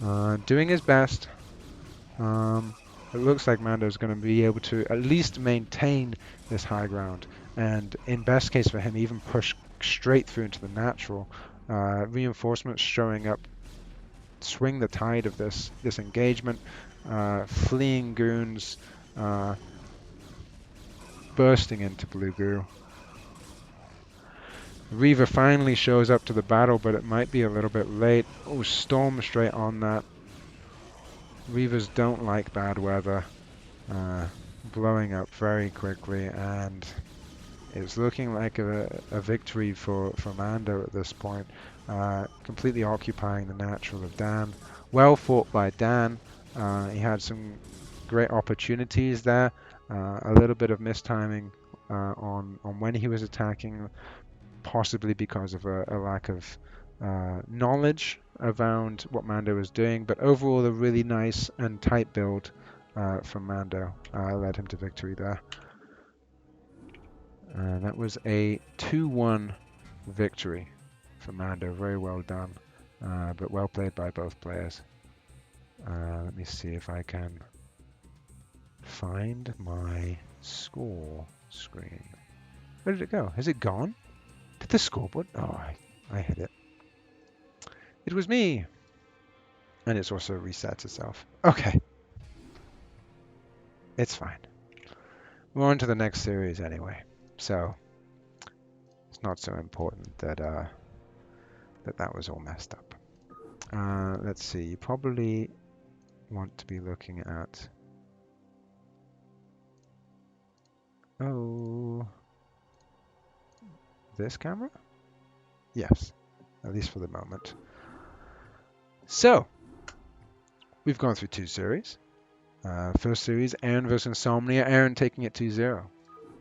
Speaker 1: Doing his best. It looks like Mando's going to be able to at least maintain this high ground, and in best case for him, even push straight through into the natural. Reinforcements showing up, swing the tide of this engagement. Fleeing goons bursting into blue goo. Reaver finally shows up to the battle, but it might be a little bit late. Oh, storm straight on that. Reavers don't like bad weather. Blowing up very quickly, and it's looking like a victory for Mando at this point. Completely occupying the natural of Dan. Well fought by Dan. He had some great opportunities there. A little bit of mistiming on when he was attacking, possibly because of a lack of knowledge around what Mando was doing. But overall, a really nice and tight build from Mando led him to victory there. That was a 2-1 victory for Mando. Very well done, but well played by both players. Let me see if I can find my score screen. Where did it go? Has it gone? Did the scoreboard? Oh, I hit it. It was me. And it's also resets itself. Okay. It's fine. We're on to the next series anyway. So it's not so important that that was all messed up. Let's see. You probably want to be looking at... Oh... This camera? Yes. At least for the moment. So, we've gone through 2 series. First series, Airn versus Insomnia. Airn taking it 2-0.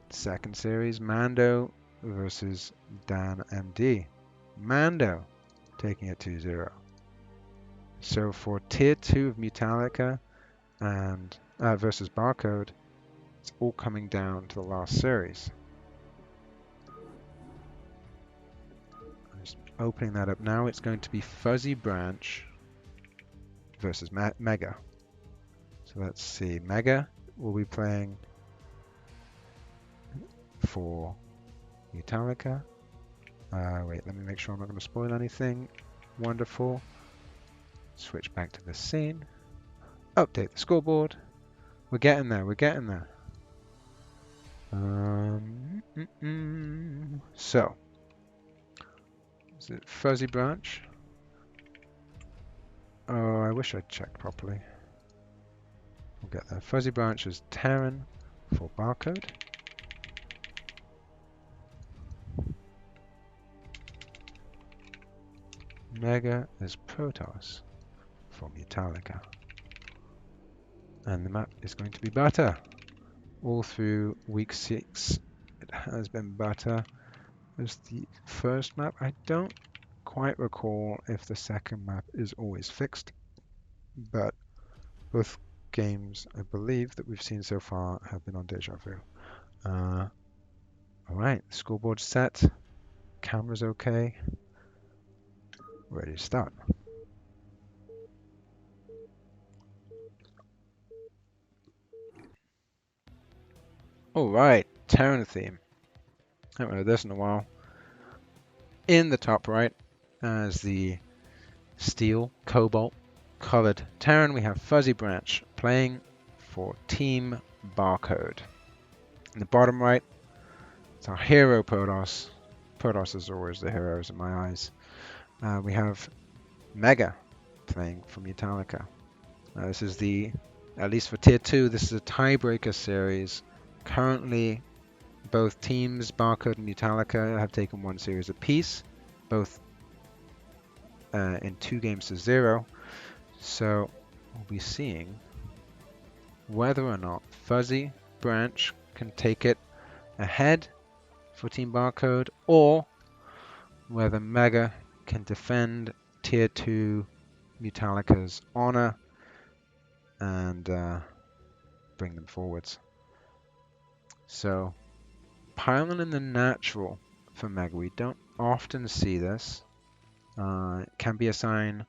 Speaker 1: Second series, Mando versus DanMD. Mando taking it 2-0. So for Tier 2 of Mutallica and versus Barcode, it's all coming down to the last series. I'm just opening that up now. It's going to be FuzzyBranch versus Mega. So let's see. Mega will be playing for Mutallica. Wait, let me make sure I'm not going to spoil anything. Wonderful. Switch back to the scene. Update the scoreboard. We're getting there. We're getting there. So, is it FuzzyBranch? Oh, I wish I'd checked properly. We'll get there. FuzzyBranch is Terran for Barcode. Mega is Protoss for Mutallica. And the map is going to be butter. All through week 6, it has been butter. As the first map, I don't quite recall if the second map is always fixed, but both games, I believe, that we've seen so far have been on Deja Vu. Alright, scoreboard set, camera's okay, ready to start. Alright, Terran theme. Haven't heard this in a while. In the top right, as the steel, cobalt, colored Terran, we have FuzzyBranch playing for Team Barcode. In the bottom right, it's our hero Protoss. Protoss is always the heroes in my eyes. We have Mega playing for Mutallica. This is the, at least for Tier 2, this is a tiebreaker series. Currently, both teams, Barcode and Mutallica, have taken 1 series apiece, both in 2 games to 0. So we'll be seeing whether or not FuzzyBranch can take it ahead for Team Barcode, or whether Mega can defend Tier 2 Mutallica's honor and bring them forwards. So, piling in the natural for Mega. We don't often see this. It can be a sign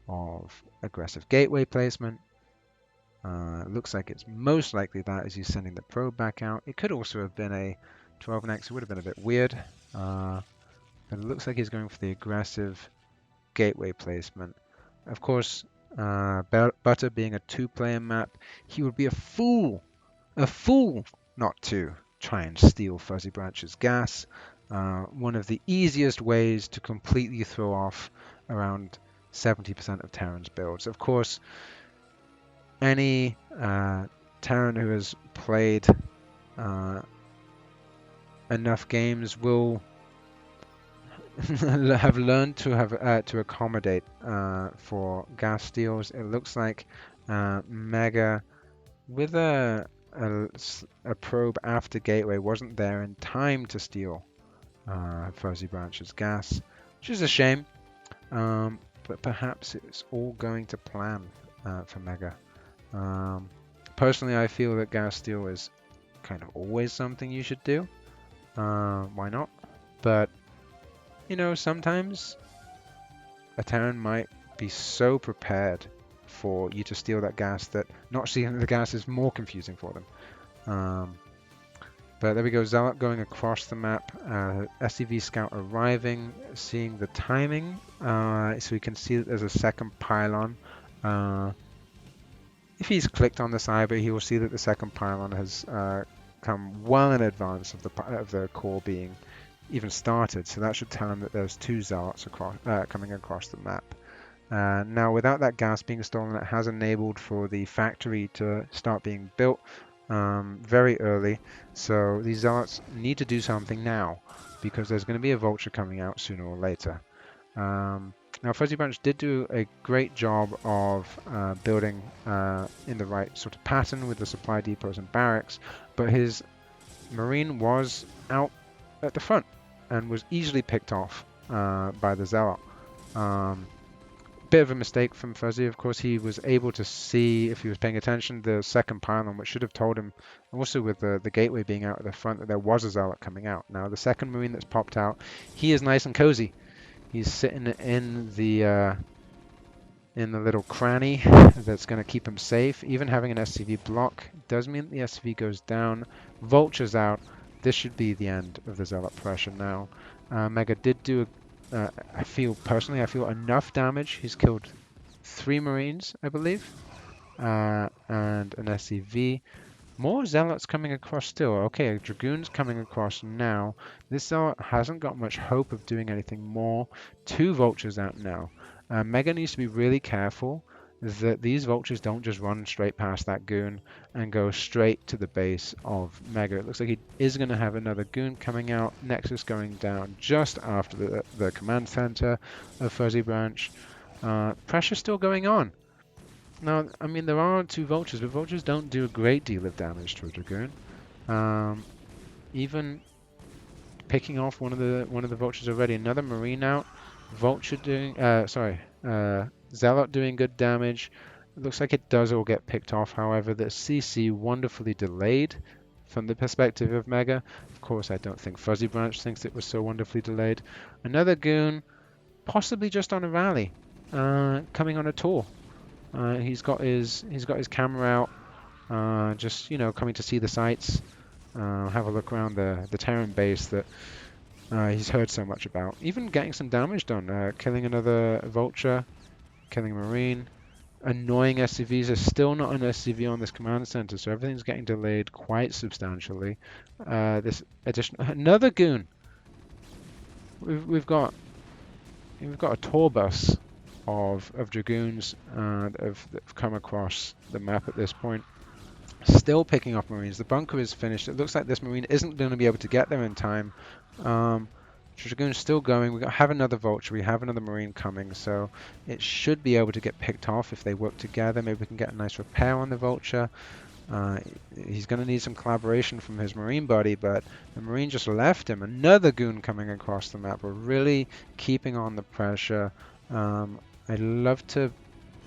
Speaker 1: of aggressive gateway placement. It looks like it's most likely that as he's sending the probe back out. It could also have been a 12 next. It would have been a bit weird. but it looks like he's going for the aggressive gateway placement. Of course, Butter being a two-player map, he would be a fool not to try and steal FuzzyBranch's gas. One of the easiest ways to completely throw off around 70% of Terran's builds. Of course, any Terran who has played enough games will have learned to accommodate for gas steals. It looks like Mega with a probe after gateway wasn't there in time to steal FuzzyBranch's gas, which is a shame. But perhaps it's all going to plan for Mega. Personally, I feel that gas steal is kind of always something you should do. Why not? But you know, sometimes a Terran might be so prepared for you to steal that gas that not stealing the gas is more confusing for them. But there we go, Zealot going across the map, SCV Scout arriving, seeing the timing, so we can see that there's a second pylon. If he's clicked on the cyber, he will see that the second pylon has come well in advance of the core being even started, so that should tell him that there's two Zealots coming across the map. Now, without that gas being stolen, it has enabled for the factory to start being built very early, so these Zealots need to do something now, because there's going to be a Vulture coming out sooner or later. Now, FuzzyBranch did do a great job of building in the right sort of pattern with the supply depots and barracks, but his Marine was out at the front and was easily picked off by the Zealot. Bit of a mistake from Fuzzy. Of course, he was able to see, if he was paying attention, the second pylon, which should have told him, also with the gateway being out at the front, that there was a Zealot coming out. Now, the second Marine that's popped out, he is nice and cozy. He's sitting in the little cranny that's going to keep him safe. Even having an SCV block does mean that the SCV goes down. Vulture's out. This should be the end of the Zealot pressure now. Mega did do, I feel enough damage. He's killed 3 Marines, I believe, and an SCV. More Zealots coming across still. Okay, a Dragoon's coming across now. This Zealot hasn't got much hope of doing anything more. 2 Vultures out now. Mega needs to be really careful that these Vultures don't just run straight past that Goon and go straight to the base of Mega. It looks like he is going to have another Goon coming out. Nexus going down just after the command center of FuzzyBranch. Pressure still going on. Now, I mean, there are 2 Vultures, but Vultures don't do a great deal of damage to a Dragoon. Even picking off one of the Vultures already. Another Marine out. Vulture doing, Zealot doing good damage. It looks like it does all get picked off. However, the CC wonderfully delayed from the perspective of Mega. Of course, I don't think FuzzyBranch thinks it was so wonderfully delayed. Another Goon, possibly just on a rally, coming on a tour. He's got his camera out, just coming to see the sights, have a look around the Terran base that he's heard so much about. Even getting some damage done, killing another Vulture, killing a Marine. Annoying SCVs. There's still not an SCV on this command center, so everything's getting delayed quite substantially. This addition, another Goon. We've got a tour bus of Dragoons that have come across the map at this point. Still picking off Marines. The bunker is finished. It looks like this Marine isn't going to be able to get there in time. Dragoon's still going. We have another Vulture. We have another Marine coming, so it should be able to get picked off if they work together. Maybe we can get a nice repair on the Vulture. He's going to need some collaboration from his Marine buddy, but the Marine just left him. Another Goon coming across the map. We're really keeping on the pressure. I'd love to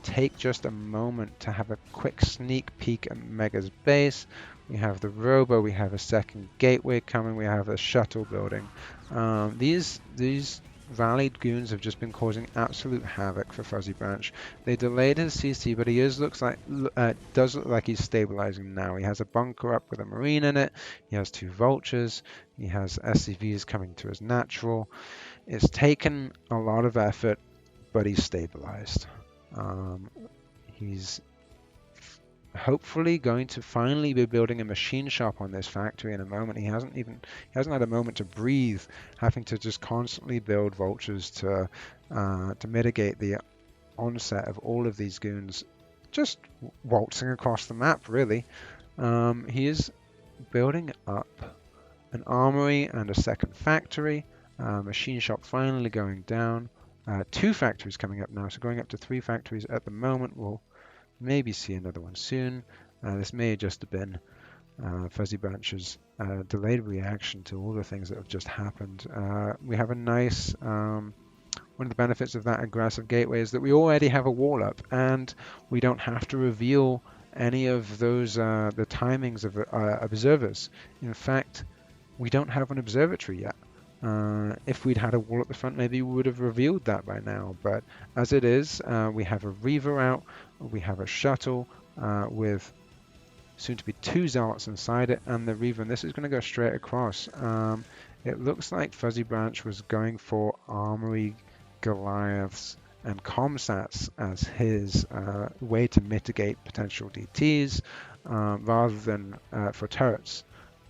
Speaker 1: take just a moment to have a quick sneak peek at Mega's base. We have the Robo, we have a second gateway coming, we have a shuttle building. These rallied goons have just been causing absolute havoc for FuzzyBranch. They delayed his CC, but he does look like he's stabilizing now. He has a bunker up with a marine in it. He has 2 vultures. He has SCVs coming to his natural. It's taken a lot of effort, but he's stabilized. He's hopefully going to finally be building a machine shop on this factory in a moment. He hasn't had a moment to breathe, having to just constantly build vultures to mitigate the onset of all of these goons just waltzing across the map, really. He is building up an armory and a second factory. Machine shop finally going down. 2 factories coming up now, so going up to 3 factories at the moment. We'll maybe see another one soon. This may just have been FuzzyBranch's delayed reaction to all the things that have just happened. We have a nice, one of the benefits of that aggressive gateway is that we already have a wall up, and we don't have to reveal any of those, the timings of observers. In fact, we don't have an observatory yet. If we'd had a wall at the front, maybe we would have revealed that by now. But as it is, we have a Reaver out, we have a shuttle with soon to be 2 Zealots inside it, and the Reaver, and this is going to go straight across. It looks like FuzzyBranch was going for Armory, Goliaths, and Comsats as his way to mitigate potential DTs rather than for turrets.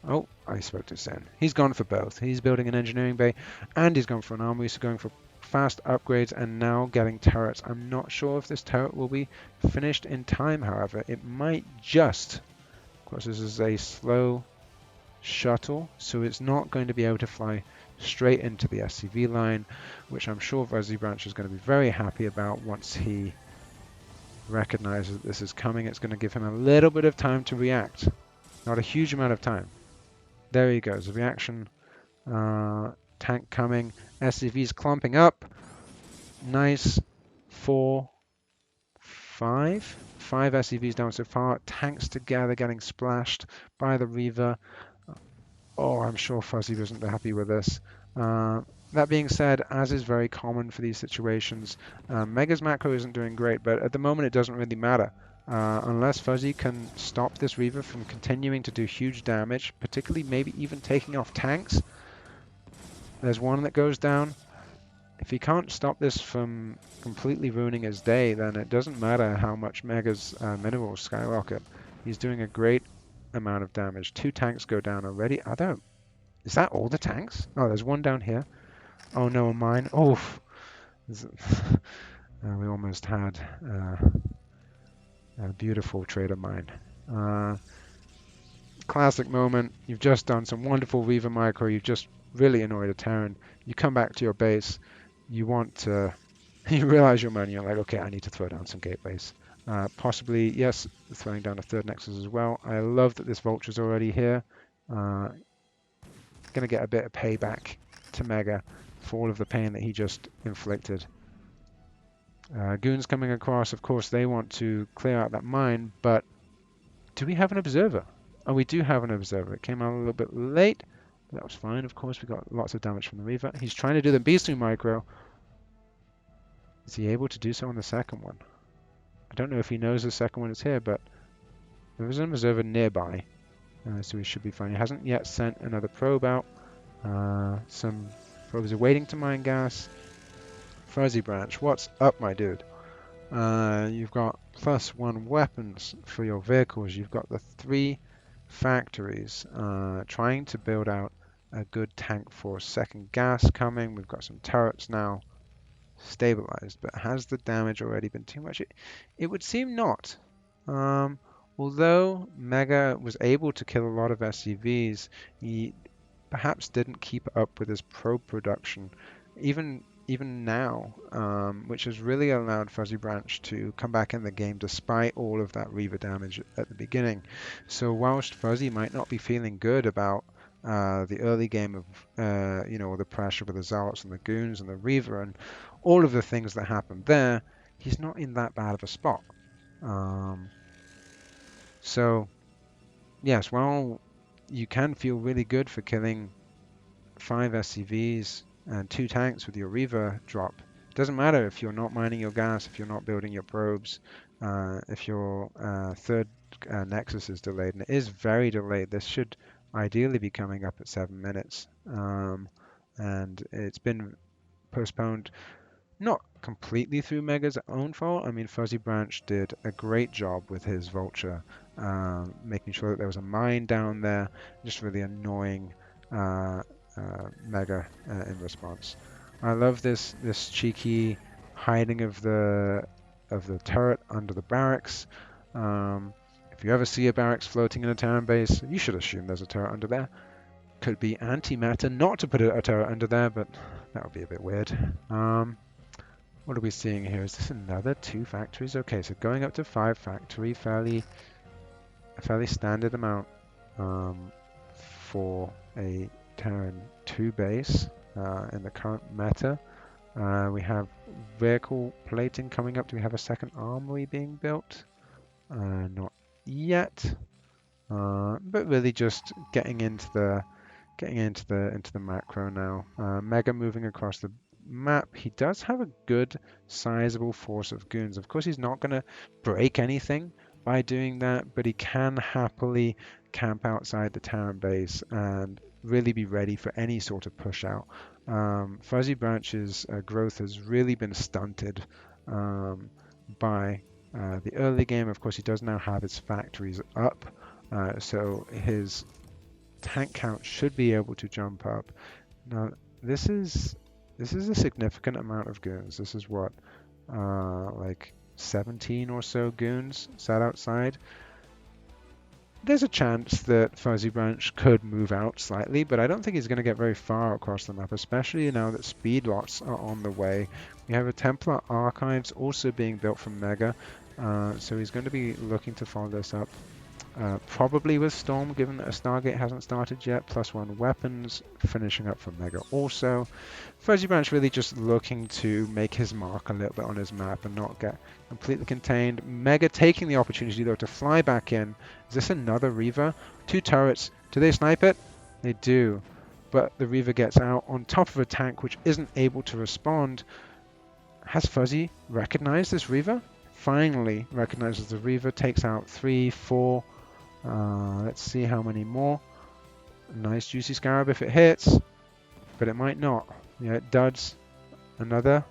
Speaker 1: Oh, I spoke to Sen. He's gone for both. He's building an engineering bay and he's gone for an armory, so going for fast upgrades and now getting turrets. I'm not sure if this turret will be finished in time, however. It might just. Of course, this is a slow shuttle, so it's not going to be able to fly straight into the SCV line, which I'm sure FuzzyBranch is going to be very happy about once he recognizes that this is coming. It's going to give him a little bit of time to react. Not a huge amount of time. There he goes, the reaction, tank coming, SCVs clumping up, nice, 4, 5 SCVs down so far, tanks together getting splashed by the Reaver. Oh, I'm sure Fuzzy wasn't happy with this. That being said, as is very common for these situations, Mega's macro isn't doing great, but at the moment it doesn't really matter. Unless Fuzzy can stop this Reaver from continuing to do huge damage, particularly maybe even taking off tanks. There's one that goes down. If he can't stop this from completely ruining his day, then it doesn't matter how much Mega's minerals skyrocket. He's doing a great amount of damage. 2 tanks go down already. Is that all the tanks? Oh, there's one down here. Oh no, a mine. Oh, we almost had a beautiful trader mine. Classic moment. You've just done some wonderful Reaver micro. You've just really annoyed a Terran. You come back to your base. You want to. You realize your money. You're like, okay, I need to throw down some gateways. Possibly, yes, throwing down a 3rd Nexus as well. I love that this Vulture's already here. Going to get a bit of payback to Mega for all of the pain that he just inflicted. Goons coming across, of course, they want to clear out that mine, but do we have an observer? Oh, we do have an observer. It came out a little bit late, but that was fine, of course. We got lots of damage from the Reaver. He's trying to do the Beastly micro. Is he able to do so on the second one? I don't know if he knows the second one is here, but there is an observer nearby, so he should be fine. He hasn't yet sent another probe out. Some probes are waiting to mine gas. FuzzyBranch, what's up, my dude? You've got +1 weapons for your vehicles. You've got the 3 factories trying to build out a good tank for second gas coming. We've got some turrets now stabilized, but has the damage already been too much? It would seem not. Although Mega was able to kill a lot of SCVs, he perhaps didn't keep up with his probe production. Even now, which has really allowed FuzzyBranch to come back in the game despite all of that Reaver damage at the beginning. So whilst Fuzzy might not be feeling good about the early game of, the pressure with the Zealots and the Goons and the Reaver and all of the things that happened there, he's not in that bad of a spot. So, yes, while you can feel really good for killing 5 SCVs and 2 tanks with your Reaver drop. It doesn't matter if you're not mining your gas, if you're not building your probes, if your third Nexus is delayed, and it is very delayed. This should ideally be coming up at 7 minutes, and it's been postponed. Not completely through Mega's own fault. I mean, FuzzyBranch did a great job with his Vulture, making sure that there was a mine down there. Just really annoying Mega in response. I love this cheeky hiding of the turret under the barracks. If you ever see a barracks floating in a Terran base, you should assume there's a turret under there. Could be anti-meta not to put a turret under there, but that would be a bit weird. What are we seeing here? Is this another 2 factories? Okay, so going up to 5 factory, fairly standard amount for a Terran 2 base in the current meta. We have vehicle plating coming up. Do we have a second armory being built? Not yet, but really just getting into the macro now. Mega moving across the map. He does have a good sizable force of goons. Of course, he's not going to break anything by doing that, but he can happily camp outside the Terran base and really be ready for any sort of push out. FuzzyBranch's growth has really been stunted by the early game. Of course, he does now have his factories up, so his tank count should be able to jump up. Now, this is a significant amount of goons. This is what, like 17 or so goons sat outside. There's a chance that FuzzyBranch could move out slightly, but I don't think he's going to get very far across the map, especially now that speed lots are on the way. We have a Templar Archives also being built from Mega, so he's going to be looking to follow this up. Probably with Storm, given that a Stargate hasn't started yet, +1 weapons, finishing up for Mega also. FuzzyBranch really just looking to make his mark a little bit on his map and not get completely contained. Mega taking the opportunity though to fly back in. Is this another Reaver? 2 turrets. Do they snipe it? They do. But the Reaver gets out on top of a tank which isn't able to respond. Has Fuzzy recognized this Reaver? Finally recognizes the Reaver, takes out 3, 4. Let's see how many more. Nice juicy scarab if it hits, but it might not. Yeah, it does. Another.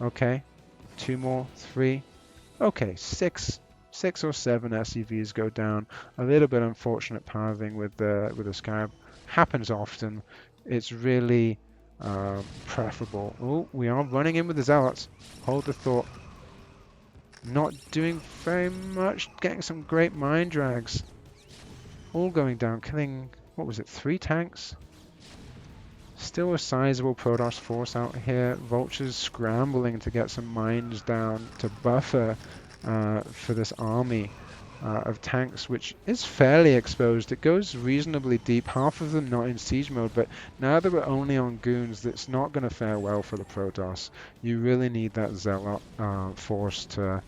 Speaker 1: Okay. 2 more. 3. Okay, 6 or 7 SCVs go down. A little bit unfortunate pathing with the scarab. Happens often. It's really preferable. Oh, we are running in with the zealots. Hold the thought. Not doing very much. Getting some great mine drags. All going down, killing, what was it, 3 tanks? Still a sizable Protoss force out here. Vultures scrambling to get some mines down to buffer for this army of tanks, which is fairly exposed. It goes reasonably deep, half of them not in siege mode, but now that we're only on goons, that's not going to fare well for the Protoss. You really need that Zealot force to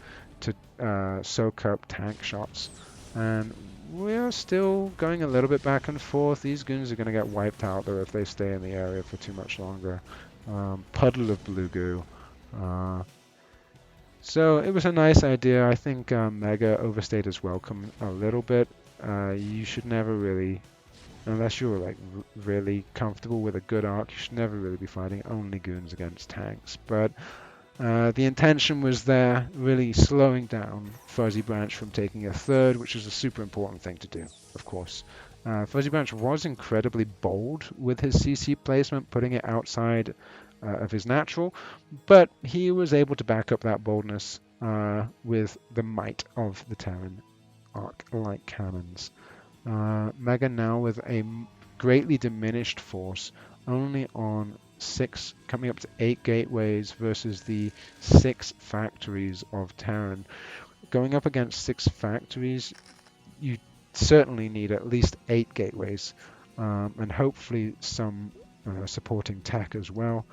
Speaker 1: soak up tank shots. And we're still going a little bit back and forth. These goons are going to get wiped out though if they stay in the area for too much longer. Puddle of blue goo. So it was a nice idea. I think Mega overstayed his welcome a little bit. You should never really, unless you're like really comfortable with a good arc, you should never really be fighting only goons against tanks. But the intention was there, really slowing down FuzzyBranch from taking a third, which is a super important thing to do, of course. FuzzyBranch was incredibly bold with his CC placement, putting it outside of his natural, but he was able to back up that boldness with the might of the Terran arc-light cannons. Mega now with a greatly diminished force, only on 6, coming up to 8 gateways versus the 6 factories of Terran. Going up against 6 factories, you certainly need at least 8 gateways, and hopefully some supporting tech as well.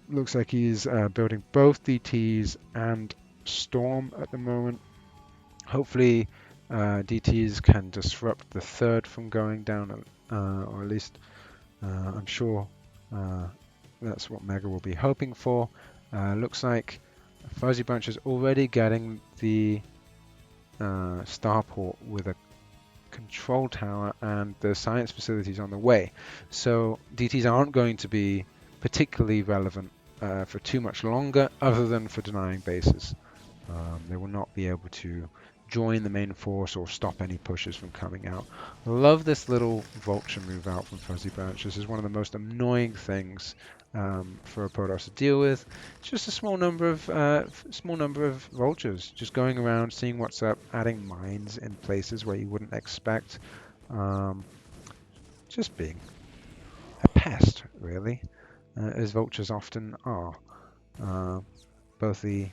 Speaker 1: Looks like he's building both DTs and Storm at the moment. Hopefully DTs can disrupt the third from going down, or at least I'm sure That's what Mega will be hoping for. Looks like FuzzyBranch is already getting the starport with a control tower and the science facilities on the way. So DTs aren't going to be particularly relevant for too much longer, other than for denying bases. They will not be able to join the main force or stop any pushes from coming out. Love this little vulture move out from FuzzyBranch. This is one of the most annoying things for a Protoss to deal with. It's just a small number of vultures just going around, seeing what's up, adding mines in places where you wouldn't expect. Just being a pest, really, as vultures often are. Both the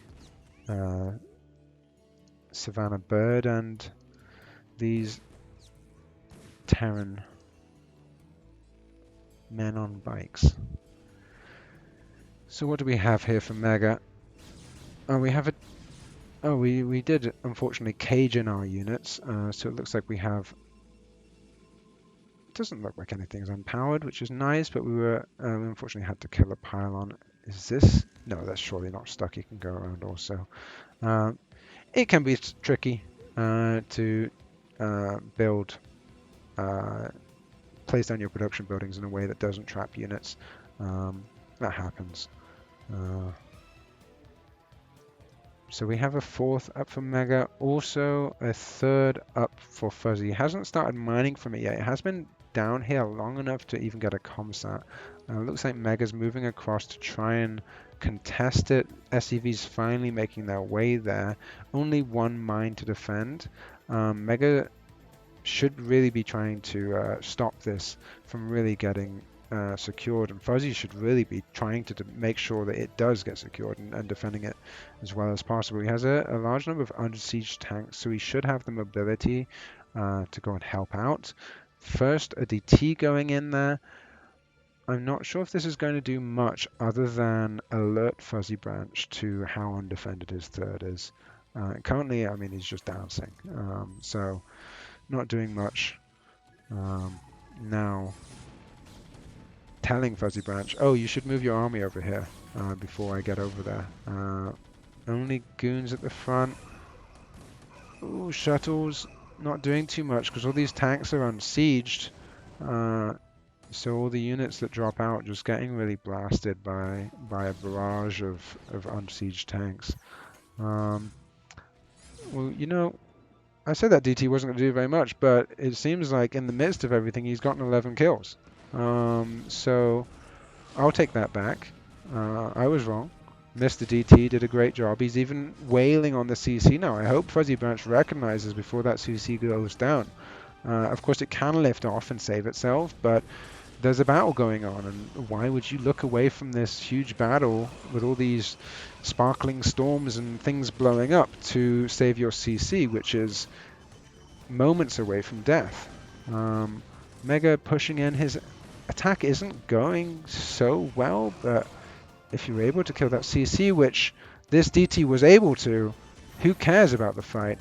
Speaker 1: Savannah bird and these Terran men on bikes. So what do we have here for Mega? Oh, we have a... Oh, we did unfortunately cage in our units, so it looks like we have... It doesn't look like anything's unpowered, which is nice, but we were unfortunately had to kill a pylon. Is this? No, that's surely not stuck. You can go around also. It can be tricky to build, place down your production buildings in a way that doesn't trap units. That happens. So we have a fourth up for Mega, also a third up for Fuzzy. He hasn't started mining from it yet. It has been down here long enough to even get a comsat. Looks like Mega's moving across to try and contest it. SCV's finally making their way there. Only one mine to defend. Mega should really be trying to stop this from really getting secured, and Fuzzy should really be trying to make sure that it does get secured and defending it as well as possible. He has a large number of under siege tanks, so he should have the mobility to go and help out. First, a DT going in there. I'm not sure if this is going to do much other than alert FuzzyBranch to how undefended his third is. Currently, I mean, he's just dancing, so not doing much. Now, telling FuzzyBranch, oh, you should move your army over here before I get over there. Only goons at the front. Ooh, shuttles not doing too much because all these tanks are unsieged. So all the units that drop out just getting really blasted by a barrage of unsieged tanks. Well, you know, I said that DT wasn't going to do very much, but it seems like in the midst of everything, he's gotten 11 kills. So I'll take that back. I was wrong. Mr. DT did a great job. He's even wailing on the CC now. I hope FuzzyBranch recognizes before that CC goes down. Of course, it can lift off and save itself, but there's a battle going on, and why would you look away from this huge battle with all these sparkling storms and things blowing up to save your CC, which is moments away from death? Mega pushing in. His attack isn't going so well, but if you're able to kill that CC, which this DT was able to, who cares about the fight?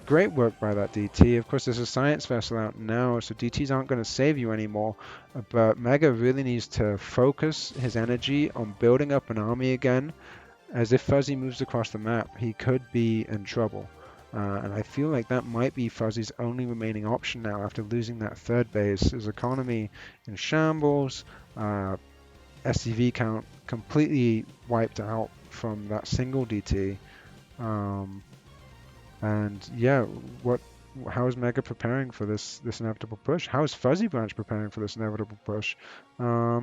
Speaker 1: Great work by that DT. Of course, there's a science vessel out now, so DTs aren't going to save you anymore. But Mega really needs to focus his energy on building up an army again, as if Fuzzy moves across the map, he could be in trouble. And I feel like that might be Fuzzy's only remaining option now after losing that third base. His economy in shambles, SCV count completely wiped out from that single DT. And yeah, how is Mega preparing for this inevitable push? How is FuzzyBranch preparing for this inevitable push? Not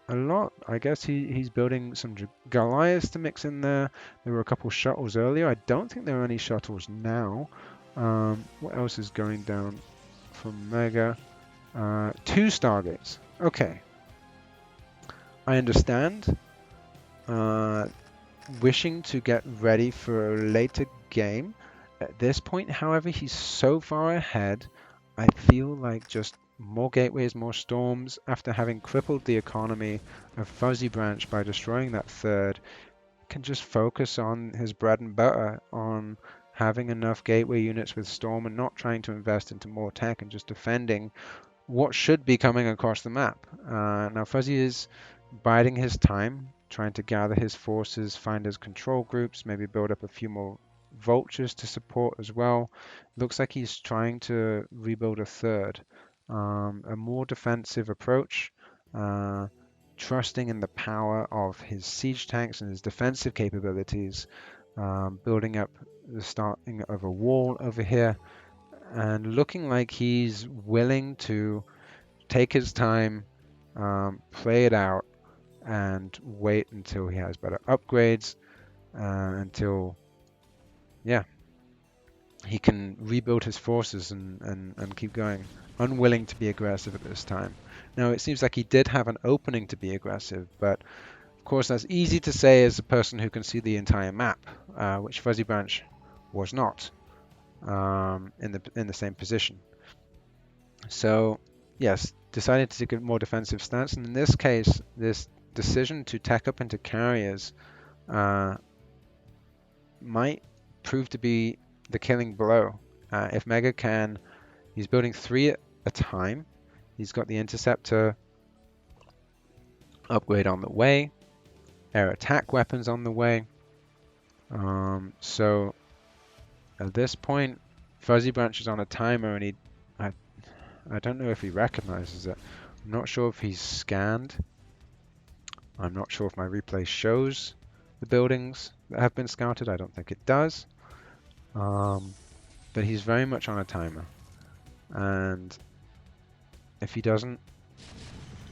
Speaker 1: a lot. I guess he's building some Goliaths to mix in there. There were a couple shuttles earlier. I don't think there are any shuttles now. What else is going down from Mega? 2 Stargates. Okay. I understand. Wishing to get ready for a later game. At this point, however, he's so far ahead. I feel like just more gateways, more storms. After having crippled the economy of FuzzyBranch by destroying that third, can just focus on his bread and butter, on having enough gateway units with Storm and not trying to invest into more tech and just defending what should be coming across the map. Now Fuzzy is biding his time, trying to gather his forces, find his control groups, maybe build up a few more vultures to support as well. Looks like he's trying to rebuild a third, a more defensive approach, trusting in the power of his siege tanks and his defensive capabilities, building up the starting of a wall over here, and looking like he's willing to take his time, play it out, and wait until he has better upgrades, until, yeah, he can rebuild his forces and keep going. Unwilling to be aggressive at this time. Now, it seems like he did have an opening to be aggressive, but of course that's easy to say as a person who can see the entire map, which FuzzyBranch was not in the same position. So, yes, decided to take a more defensive stance, and in this case, this decision to tech up into carriers might prove to be the killing blow. If Mega can, he's building 3 at a time. He's got the interceptor upgrade on the way, air attack weapons on the way. So at this point, FuzzyBranch is on a timer, and I don't know if he recognizes it. I'm not sure if he's scanned. I'm not sure if my replay shows the buildings that have been scouted. I don't think it does. But he's very much on a timer. And if he doesn't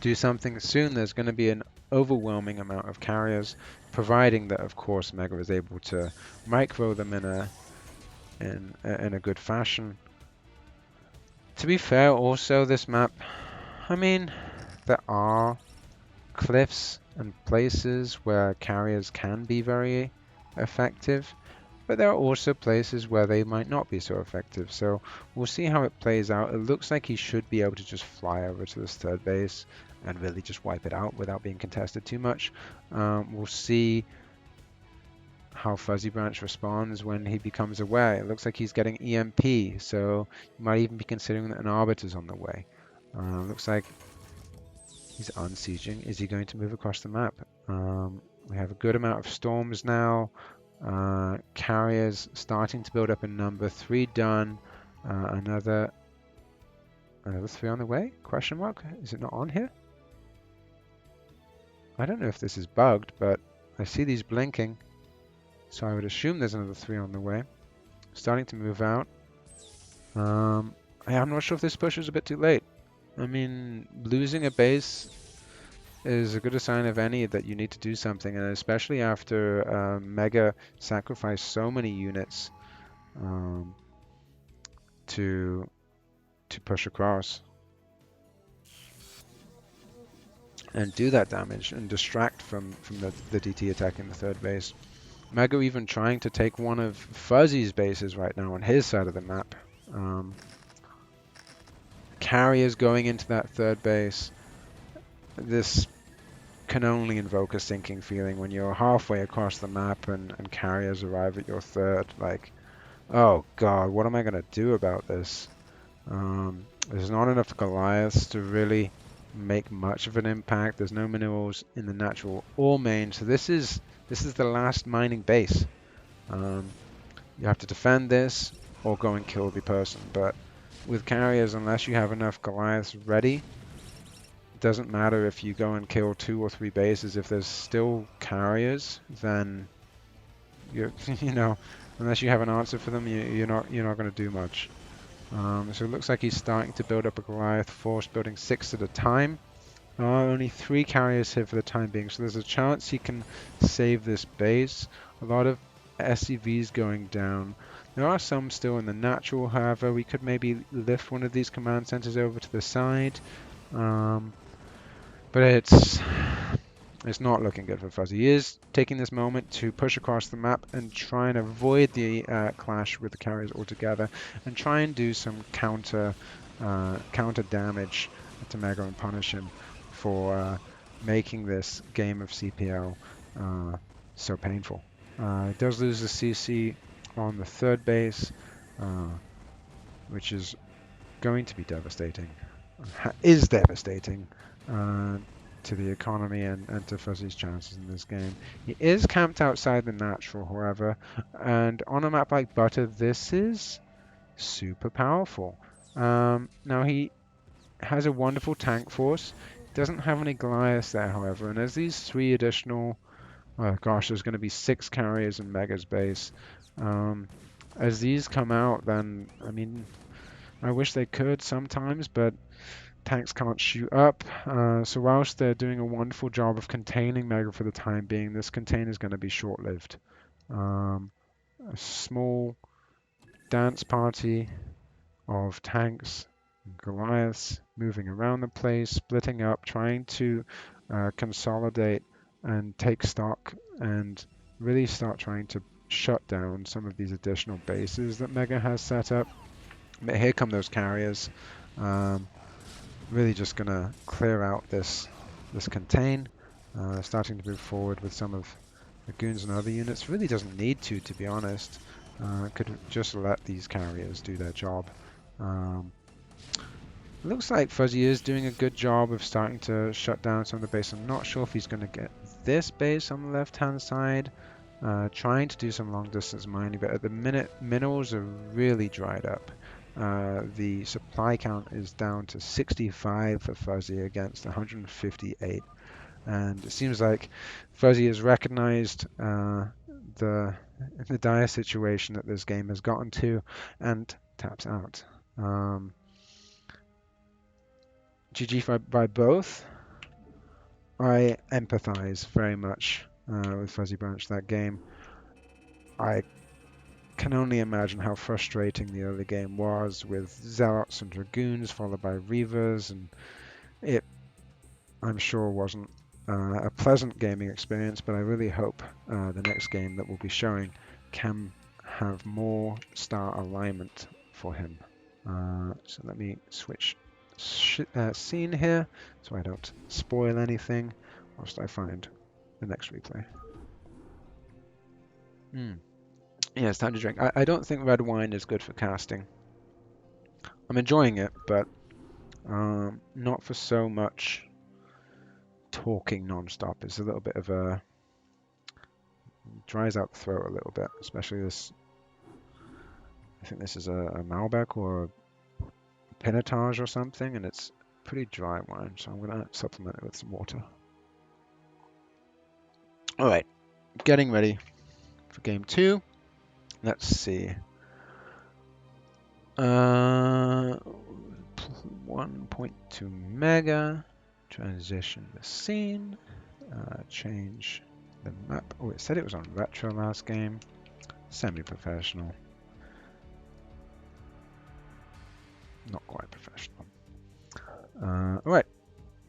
Speaker 1: do something soon, there's going to be an overwhelming amount of carriers, providing that, of course, Mega is able to micro them in a good fashion. To be fair, also, this map, I mean, there are cliffs and places where carriers can be very effective, but there are also places where they might not be so effective. So we'll see how it plays out. It looks like he should be able to just fly over to this third base and really just wipe it out without being contested too much. We'll see how FuzzyBranch responds when he becomes aware. It looks like he's getting EMP, so you might even be considering that an Arbiter's on the way. Looks like he's unsieging. Is he going to move across the map? We have a good amount of storms now. Carriers starting to build up in number. 3 done. Another 3 on the way? Question mark? Is it not on here? I don't know if this is bugged, but I see these blinking. So I would assume there's another 3 on the way. Starting to move out. I'm not sure if this push is a bit too late. I mean, losing a base is as good a sign of any that you need to do something, and especially after Mega sacrificed so many units to push across and do that damage and distract from the DT attacking the third base. Mega even trying to take one of Fuzzy's bases right now on his side of the map. Carriers going into that third base. This can only invoke a sinking feeling when you're halfway across the map and carriers arrive at your third. Like, oh god, what am I going to do about this? There's not enough Goliaths to really make much of an impact. There's no minerals in the natural ore main, so this is the last mining base. You have to defend this or go and kill the person, but with carriers, unless you have enough Goliaths ready, it doesn't matter if you go and kill 2 or 3 bases. If there's still carriers, then you're unless you have an answer for them, you're not going to do much. So it looks like he's starting to build up a Goliath force, building 6 at a time. Only 3 carriers here for the time being, so there's a chance he can save this base. A lot of SCVs going down. There are some still in the natural, however. We could maybe lift one of these command centers over to the side. But it's not looking good for Fuzzy. He is taking this moment to push across the map and try and avoid the clash with the carriers altogether, and try and do some counter damage to Mega and punish him for making this game of CPL so painful. He does lose the CC on the third base, which is going to be devastating, is devastating to the economy and to Fuzzy's chances in this game. He is camped outside the natural, however, and on a map like Butter, this is super powerful. Now he has a wonderful tank force. Doesn't have any Goliaths there, however, and as these 3 additional, gosh, there's going to be 6 carriers in Mega's base. As these come out, then, I mean, I wish they could sometimes, but tanks can't shoot up. So whilst they're doing a wonderful job of containing Mega for the time being, this contain is going to be short-lived. A small dance party of tanks and Goliaths moving around the place, splitting up, trying to consolidate and take stock and really start trying to shut down some of these additional bases that Mega has set up. But here come those carriers. Really just going to clear out this contain. Starting to move forward with some of the goons and other units. Really doesn't need to be honest. Could just let these carriers do their job. Looks like Fuzzy is doing a good job of starting to shut down some of the base. I'm not sure if he's going to get this base on the left-hand side. Trying to do some long-distance mining, but at the minute, minerals are really dried up. The supply count is down to 65 for Fuzzy against 158. And it seems like Fuzzy has recognized the dire situation that this game has gotten to and taps out. GG by both. I empathize very much with FuzzyBranch that game. I can only imagine how frustrating the early game was with Zealots and Dragoons followed by Reavers, and it, I'm sure, wasn't a pleasant gaming experience, but I really hope the next game that we'll be showing can have more star alignment for him. So let me switch scene here so I don't spoil anything whilst I find the next replay. Yeah, it's time to drink. I don't think red wine is good for casting. I'm enjoying it, but not for so much talking non-stop. It's a little bit of a... dries out the throat a little bit, especially this... I think this is a Malbec or a Pinotage or something, and it's pretty dry wine, so I'm going to supplement it with some water. Alright, getting ready for game 2. Let's see. 1.2 mega. Transition the scene. Change the map. Oh, it said it was on retro last game. Semi-professional. Not quite professional. Alright.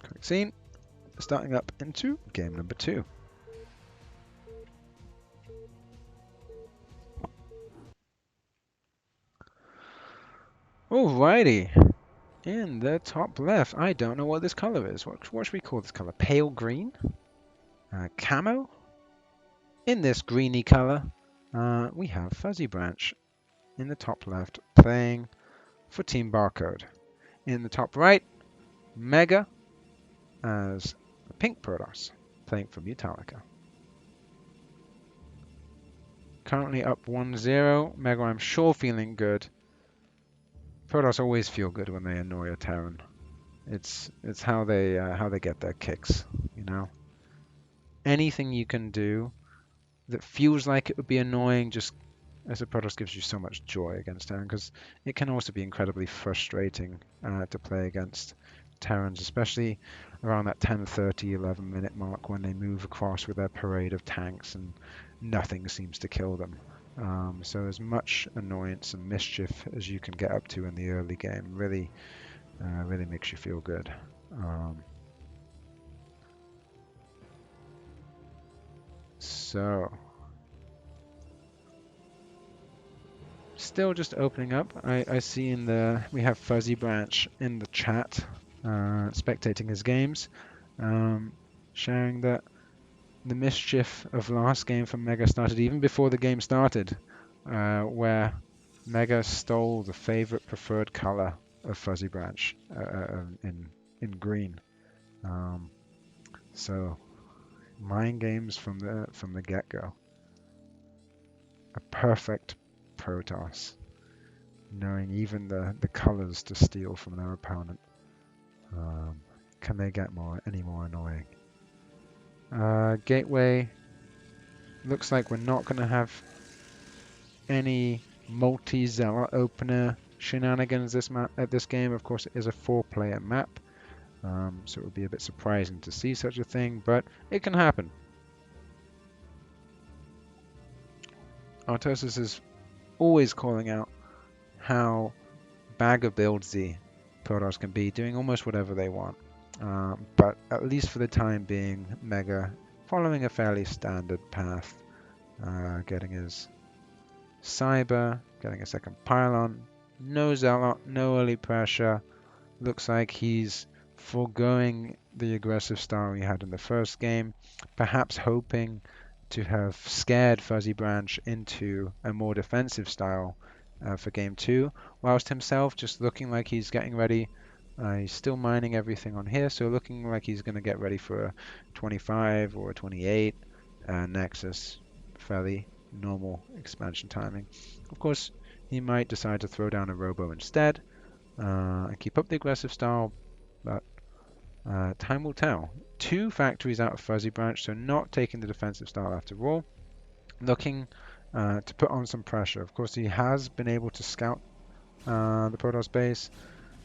Speaker 1: Quick scene. Starting up into game number 2. Alrighty. In the top left, I don't know what this color is. What should we call this color? Pale green? Camo? In this greeny color, we have FuzzyBranch in the top left playing for Team Barcode. In the top right, Mega as the pink Protoss playing for Mutallica. Currently up 1-0. Mega, I'm sure, feeling good. Protoss always feel good when they annoy a Terran. It's how they get their kicks, you know. Anything you can do that feels like it would be annoying, just as a Protoss, gives you so much joy against Terran, because it can also be incredibly frustrating to play against Terrans, especially around that 10:30, 11-minute mark when they move across with their parade of tanks and nothing seems to kill them. So as much annoyance and mischief as you can get up to in the early game really makes you feel good. So still just opening up. I see we have FuzzyBranch in the chat, spectating his games, sharing that the mischief of last game from Mega started even before the game started. where Mega stole the favorite preferred color of FuzzyBranch in green. So mind games from the get-go. A perfect Protoss, knowing even the colors to steal from their opponent. Can they get any more annoying? Gateway. Looks like we're not going to have any multi-zealot opener shenanigans at this game. Of course, it is a 4-player map, so it would be a bit surprising to see such a thing, but it can happen. Artosis is always calling out how bag-of-buildsy Protoss can be, doing almost whatever they want. But at least for the time being, Mega following a fairly standard path, getting his Cyber, getting a second pylon, no Zealot, no early pressure. Looks like he's foregoing the aggressive style he had in the first game, perhaps hoping to have scared FuzzyBranch into a more defensive style for game 2, whilst himself just looking like he's getting ready. He's still mining everything on here, so looking like he's going to get ready for a 25 or a 28 Nexus, fairly normal expansion timing. Of course, he might decide to throw down a Robo instead and keep up the aggressive style, but time will tell. 2 factories out of FuzzyBranch, so not taking the defensive style after all. Looking to put on some pressure. Of course, he has been able to scout the Protoss base,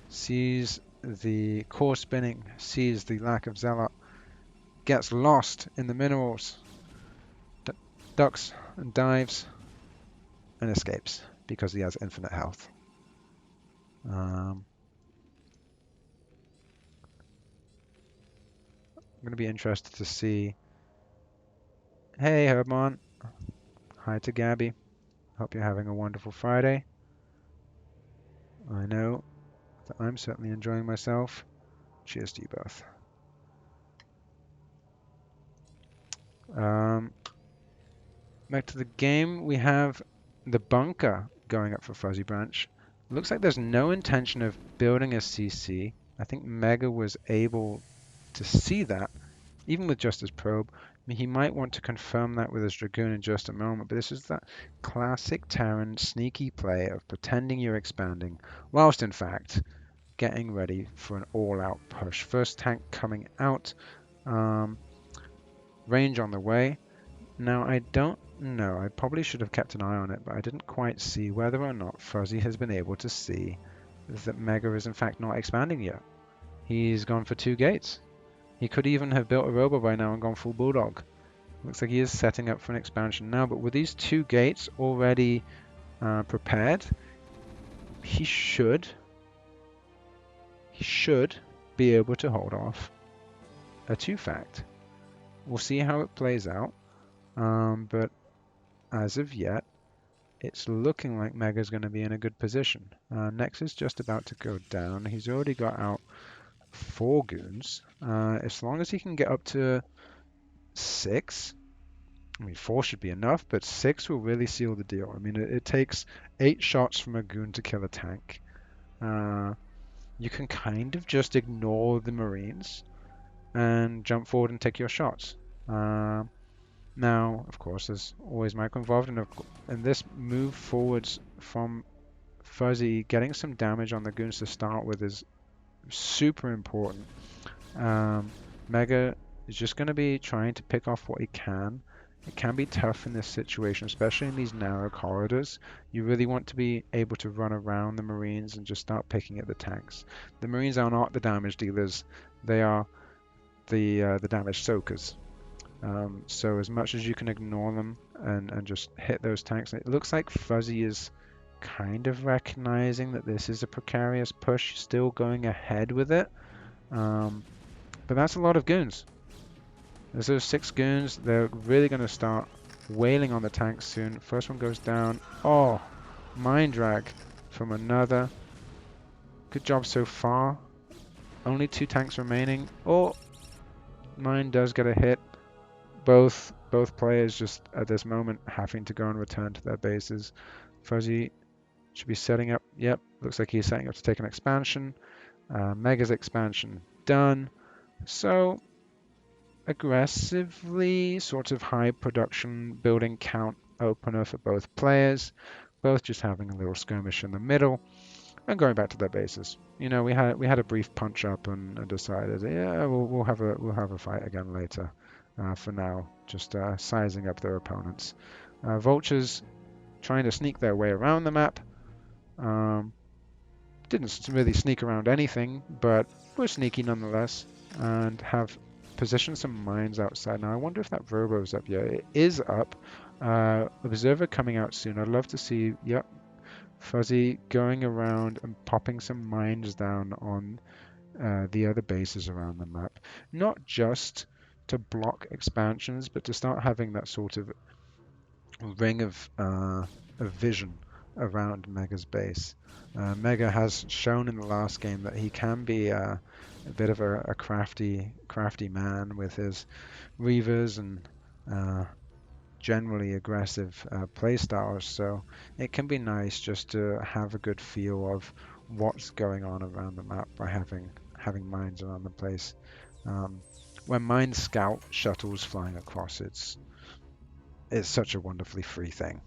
Speaker 1: sees the core spinning, sees the lack of Zealot, gets lost in the minerals, ducks and dives, and escapes because he has infinite health. I'm going to be interested to see. Hey, Herbmon. Hi to Gabby. Hope you're having a wonderful Friday. I know that I'm certainly enjoying myself. Cheers to you both. Back to the game, we have the bunker going up for FuzzyBranch. Looks like there's no intention of building a CC. I think Mega was able to see that, even with just his probe. I mean, he might want to confirm that with his Dragoon in just a moment, but this is that classic Terran sneaky play of pretending you're expanding, whilst in fact getting ready for an all-out push. First tank coming out, range on the way. Now, I don't know, I probably should have kept an eye on it, but I didn't quite see whether or not Fuzzy has been able to see that Mega is in fact not expanding yet. He's gone for 2 gates. He could even have built a Robo by now and gone full Bulldog. Looks like he is setting up for an expansion now, but with these 2 gates already prepared, he should be able to hold off a 2-fact. We'll see how it plays out, but as of yet, it's looking like Mega's going to be in a good position. Nexus just about to go down. He's already got out 4 goons. As long as he can get up to 6, I mean 4 should be enough, but 6 will really seal the deal. I mean it takes 8 shots from a goon to kill a tank. You can kind of just ignore the Marines and jump forward and take your shots. Now, of course, there's always micro involved, and this move forwards from Fuzzy, getting some damage on the goons to start with is super important. Mega is just going to be trying to pick off what he can. It can be tough in this situation, especially in these narrow corridors. You really want to be able to run around the Marines and just start picking at the tanks. The Marines are not the damage dealers, they are the damage soakers. So as much as you can ignore them and just hit those tanks, it looks like Fuzzy is kind of recognizing that this is a precarious push, still going ahead with it. But that's a lot of goons. There's those 6 goons. They're really going to start wailing on the tanks soon. First one goes down. Oh, mind drag from another. Good job so far. Only 2 tanks remaining. Oh, mine does get a hit. Both both players just at this moment having to go and return to their bases. Fuzzy should be setting up. Yep, looks like he's setting up to take an expansion. Mega's expansion done. So aggressively sort of high production building count opener for both players, both just having a little skirmish in the middle and going back to their bases. You know, we had a brief punch up and decided, yeah, we'll have a fight again later. For now, just sizing up their opponents. Vultures trying to sneak their way around the map. Didn't really sneak around anything, but were sneaky nonetheless, and have positioned some mines outside. Now I wonder if that Robo's up yet. It is up. Observer coming out soon. I'd love to see, yep, Fuzzy going around and popping some mines down on the other bases around the map. Not just to block expansions, but to start having that sort of ring of vision around Mega's base. Mega has shown in the last game that he can be a bit of a crafty man with his Reavers and generally aggressive play styles. So it can be nice just to have a good feel of what's going on around the map by having mines around the place. When mines scout shuttles flying across, it's such a wonderfully free thing.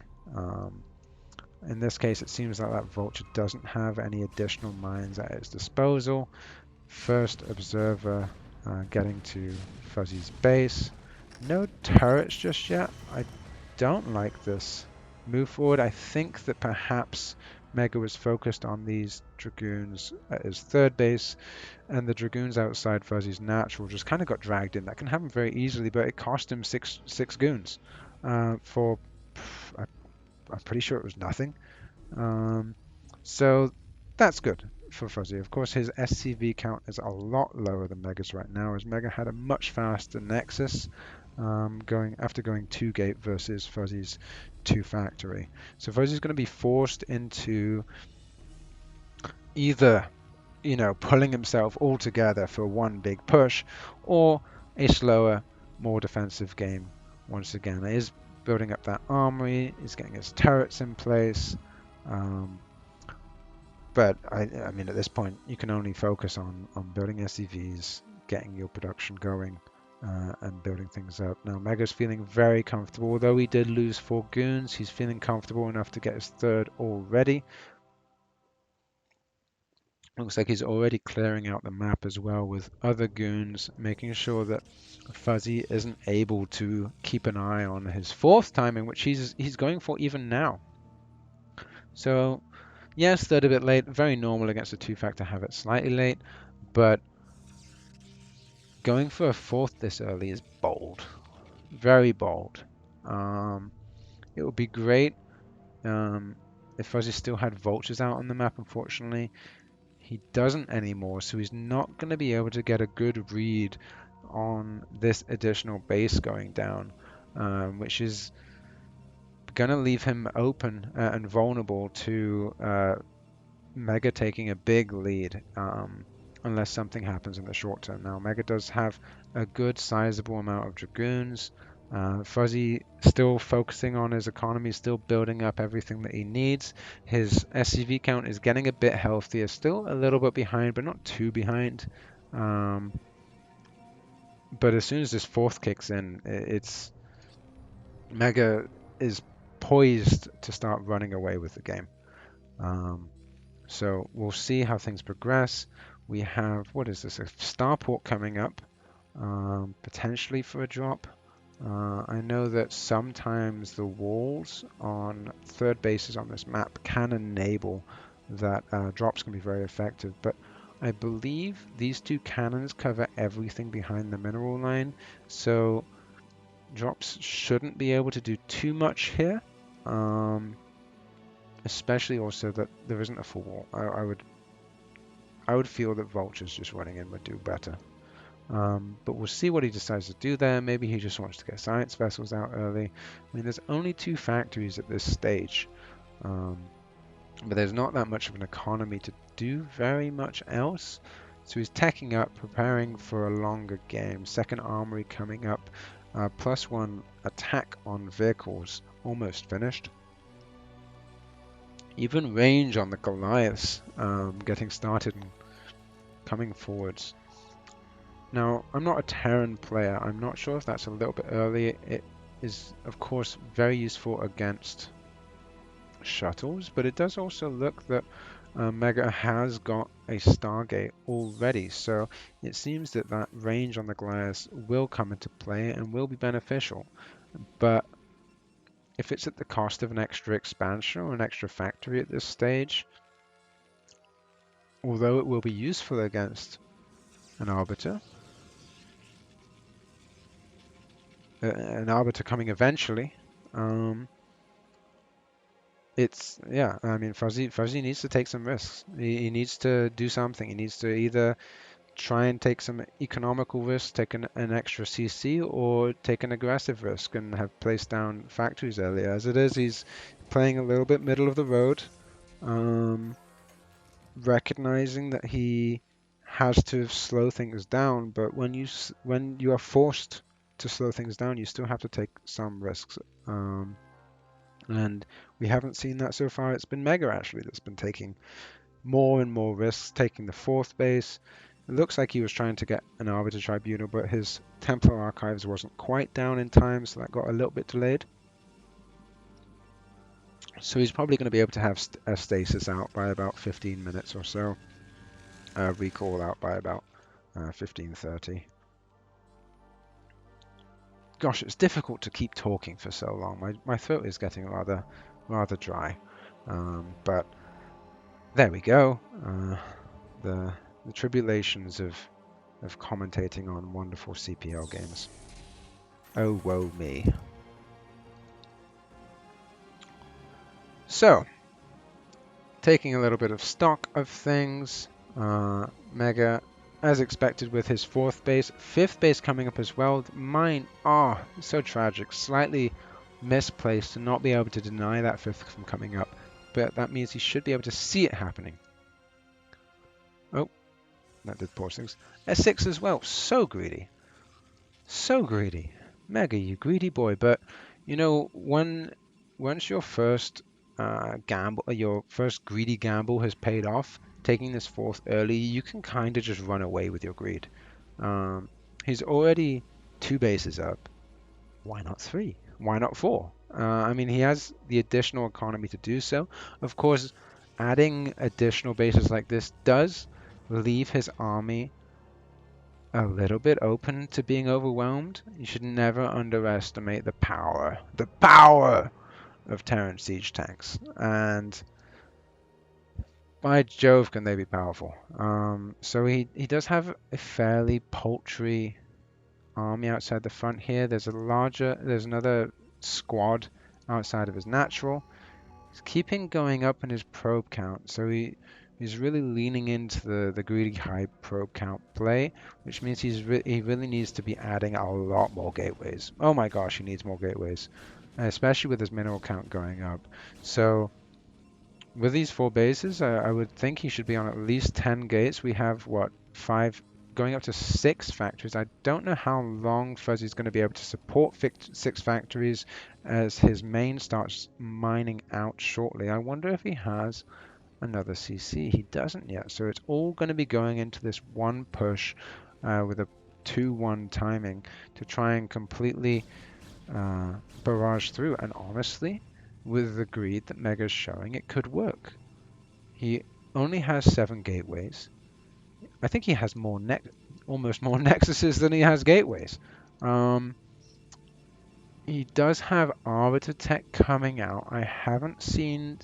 Speaker 1: In this case, it seems like that Vulture doesn't have any additional mines at its disposal. First observer getting to Fuzzy's base. No turrets just yet. I don't like this move forward. I think that perhaps Mega was focused on these Dragoons at his third base, and the Dragoons outside Fuzzy's natural just kind of got dragged in. That can happen very easily, but it cost him six goons for, I'm pretty sure it was nothing. So that's good for Fuzzy. Of course, his SCV count is a lot lower than Mega's right now, as Mega had a much faster Nexus after going 2-gate versus Fuzzy's 2-factory. So Fuzzy's going to be forced into either, you know, pulling himself all together for one big push, or a slower, more defensive game once again. It is building up that armory, he's getting his turrets in place. But I mean, at this point, you can only focus on building SCVs, getting your production going, and building things up. Now, Mega's feeling very comfortable. Although he did lose 4 goons, he's feeling comfortable enough to get his third already. Looks like he's already clearing out the map as well with other goons, making sure that Fuzzy isn't able to keep an eye on his 4th timing, which he's going for even now. So, yes, third a bit late. Very normal against a 2-factor, have it slightly late, but going for a 4th this early is bold. Very bold. It would be great if Fuzzy still had vultures out on the map. Unfortunately, he doesn't anymore, so he's not going to be able to get a good read on this additional base going down, which is going to leave him open and vulnerable to Mega taking a big lead, unless something happens in the short term. Now, Mega does have a good sizable amount of Dragoons. Fuzzy still focusing on his economy, still building up everything that he needs. His SCV count is getting a bit healthier, still a little bit behind, but not too behind. But as soon as this 4th kicks in, it's Mega is poised to start running away with the game. So we'll see how things progress. We have, what is this, a starport coming up, potentially for a drop. I know that sometimes the walls on third bases on this map can enable that drops can be very effective, but I believe these 2 cannons cover everything behind the mineral line, so drops shouldn't be able to do too much here, especially also that there isn't a full wall. I would feel that vultures just running in would do better. But we'll see what he decides to do there. Maybe he just wants to get science vessels out early. I mean, there's only 2 factories at this stage, but there's not that much of an economy to do very much else. So he's teching up, preparing for a longer game. Second armory coming up +1 attack on vehicles almost finished. Even range on the Goliaths getting started and coming forwards. Now, I'm not a Terran player. I'm not sure if that's a little bit early. It is, of course, very useful against shuttles, but it does also look that Mega has got a Stargate already, so it seems that that range on the Goliaths will come into play and will be beneficial. But if it's at the cost of an extra expansion or an extra factory at this stage, although it will be useful against an Arbiter, coming eventually, it's, yeah, I mean, Fuzzy needs to take some risks. He needs to do something. He needs to either try and take some economical risks, take an extra CC, or take an aggressive risk and have placed down factories earlier. As it is, he's playing a little bit middle of the road, recognizing that he has to slow things down, but when you are forced to slow things down, you still have to take some risks. And we haven't seen that so far. It's been Mega actually that's been taking more and more risks, taking the 4th base. It looks like he was trying to get an Arbiter Tribunal, but his Templar Archives wasn't quite down in time, so that got a little bit delayed. So he's probably going to be able to have a stasis out by about 15 minutes or so. Recall out by about 15:30. Gosh, it's difficult to keep talking for so long. My throat is getting rather dry. But there we go. The tribulations of commentating on wonderful CPL games. Oh, woe me. So, taking a little bit of stock of things, Mega, as expected with his 4th base, 5th base coming up as well. Mine, so tragic, slightly misplaced to not be able to deny that 5th from coming up, but that means he should be able to see it happening. Oh, that did pause things. S6 as well, so greedy. So greedy. Mega, you greedy boy. But, you know, once your first gamble, your first greedy gamble has paid off, taking this 4th early, you can kind of just run away with your greed. He's already 2 bases up. Why not 3? Why not 4? I mean, he has the additional economy to do so. Of course, adding additional bases like this does leave his army a little bit open to being overwhelmed. You should never underestimate the power of Terran siege tanks. And by Jove, can they be powerful. So he does have a fairly paltry army outside the front here. There's another squad outside of his natural. He's keeping going up in his probe count, so he's really leaning into the greedy high probe count play, which means he really needs to be adding a lot more gateways. Oh my gosh, he needs more gateways, especially with his mineral count going up. So with these 4 bases, I would think he should be on at least 10 gates. We have, what, 5, going up to 6 factories. I don't know how long Fuzzy's going to be able to support 6 factories as his main starts mining out shortly. I wonder if he has another CC. He doesn't yet, so it's all going to be going into this one push with a 2-1 timing to try and completely barrage through. And honestly, with the greed that Mega's showing, it could work. He only has 7 gateways. I think he has almost more nexuses than he has gateways. He does have Arbiter tech coming out. I haven't seen.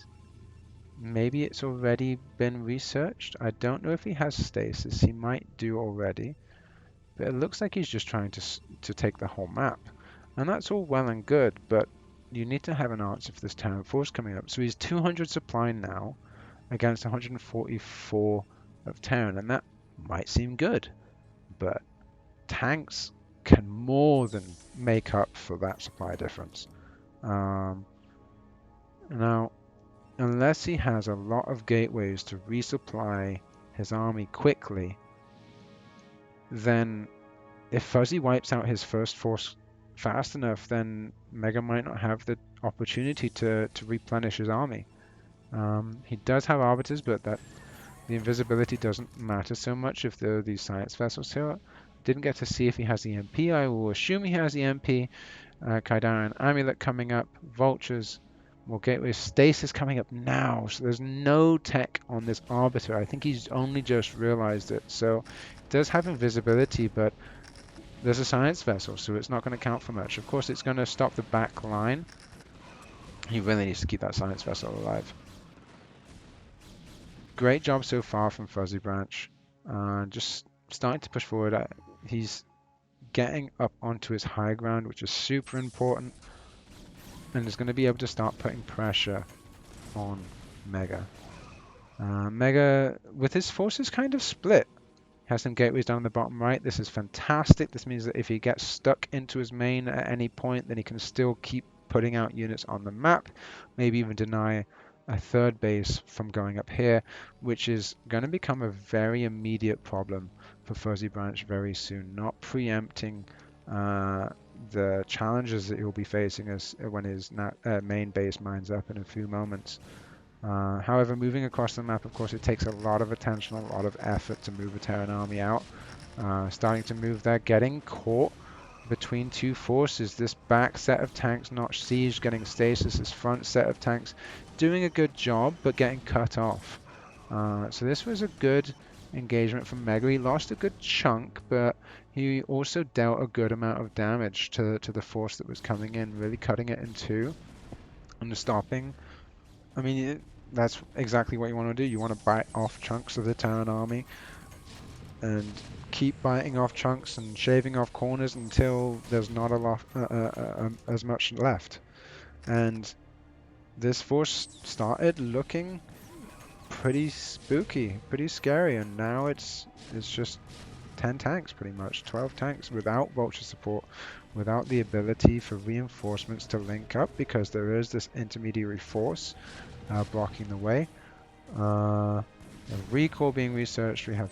Speaker 1: Maybe it's already been researched. I don't know if he has stasis. He might do already, but it looks like he's just trying to take the whole map, and that's all well and good. But you need to have an answer for this Terran force coming up. So he's 200 supply now against 144 of Terran, and that might seem good, but tanks can more than make up for that supply difference. Now, unless he has a lot of gateways to resupply his army quickly, then if Fuzzy wipes out his first force fast enough, then Mega might not have the opportunity to replenish his army. He does have arbiters, but that the invisibility doesn't matter so much if there are these science vessels here. Didn't get to see if he has the MP. I will assume he has the MP. Kaidaran Amulet coming up. Vultures. More gateways. Stasis coming up now. So there's no tech on this Arbiter. I think he's only just realized it. So it does have invisibility, but there's a science vessel, so it's not going to count for much. Of course, it's going to stop the back line. He really needs to keep that science vessel alive. Great job so far from FuzzyBranch. Just starting to push forward. He's getting up onto his high ground, which is super important. And is going to be able to start putting pressure on Mega. Mega, with his forces kind of split, has some gateways down the bottom right. This is fantastic. This means that if he gets stuck into his main at any point, then he can still keep putting out units on the map, maybe even deny a third base from going up here, which is going to become a very immediate problem for FuzzyBranch very soon. Not preempting the challenges that he'll be facing as when his main base mines up in a few moments. However, moving across the map, of course, it takes a lot of attention, a lot of effort to move a Terran army out. Starting to move there, getting caught between two forces. This back set of tanks not siege, getting stasis. This front set of tanks doing a good job, but getting cut off. So this was a good engagement from Mega. He lost a good chunk, but he also dealt a good amount of damage to the force that was coming in, really cutting it in two and stopping. I mean, that's exactly what you want to do. You want to bite off chunks of the Terran army and keep biting off chunks and shaving off corners until there's not a lot, as much left. And this force started looking pretty spooky, pretty scary, and now it's just 10 tanks pretty much, 12 tanks without vulture support, without the ability for reinforcements to link up because there is this intermediary force blocking the way. A recall being researched. We have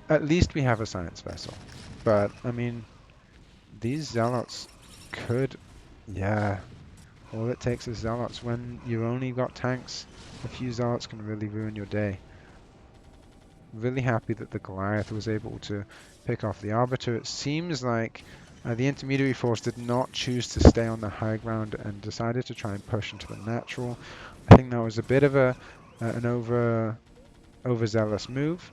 Speaker 1: at least we have a science vessel, but I mean these zealots could, yeah, all it takes is zealots. When you only got tanks, a few zealots can really ruin your day. Really happy that the Goliath was able to pick off the Arbiter. It seems like the intermediary force did not choose to stay on the high ground and decided to try and push into the natural. I think that was a bit of an overzealous move.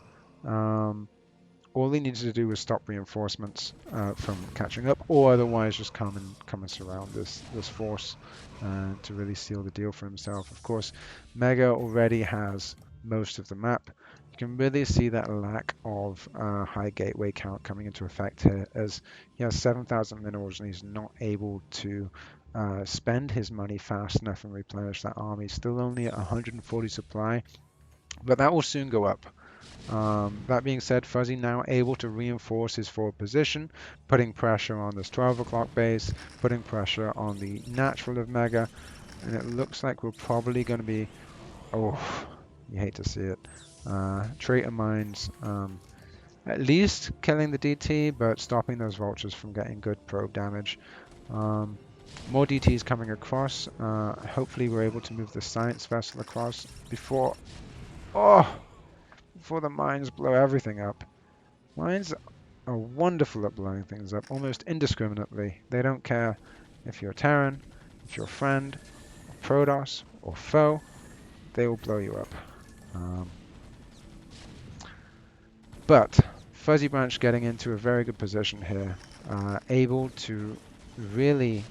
Speaker 1: All he needed to do was stop reinforcements from catching up, or otherwise just come and surround this force to really seal the deal for himself. Of course, Mega already has most of the map. You can really see that lack of high gateway count coming into effect here, as he has 7,000 minerals and he's not able to spend his money fast enough and replenish that army. Still only at 140 supply, but that will soon go up. That being said, Fuzzy now able to reinforce his forward position, putting pressure on this 12 o'clock base, putting pressure on the natural of Mega, and it looks like we're probably going to be, oh, you hate to see it, traitor mines, at least killing the DT, but stopping those vultures from getting good probe damage. More DTs coming across. Hopefully we're able to move the science vessel across before the mines blow everything up. Mines are wonderful at blowing things up, almost indiscriminately. They don't care if you're a Terran, if you're a friend, or Protoss, or foe, they will blow you up. But FuzzyBranch getting into a very good position here, able to really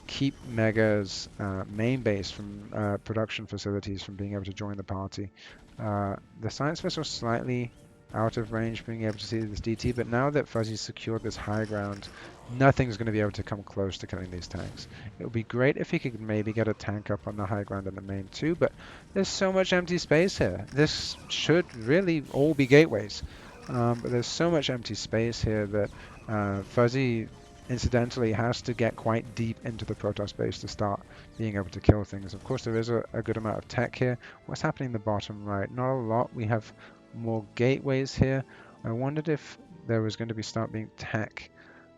Speaker 1: keep Mega's main base from production facilities from being able to join the party. The science vessel slightly out of range, being able to see this DT, but now that Fuzzy's secured this high ground, nothing's going to be able to come close to killing these tanks. It would be great if he could maybe get a tank up on the high ground in the main too, but there's so much empty space here. This should really all be gateways, but there's so much empty space here that Fuzzy incidentally has to get quite deep into the Protoss base to start being able to kill things. Of course, there is a good amount of tech here. What's happening in the bottom right? Not a lot. We have more gateways here. I wondered if there was going to start being tech.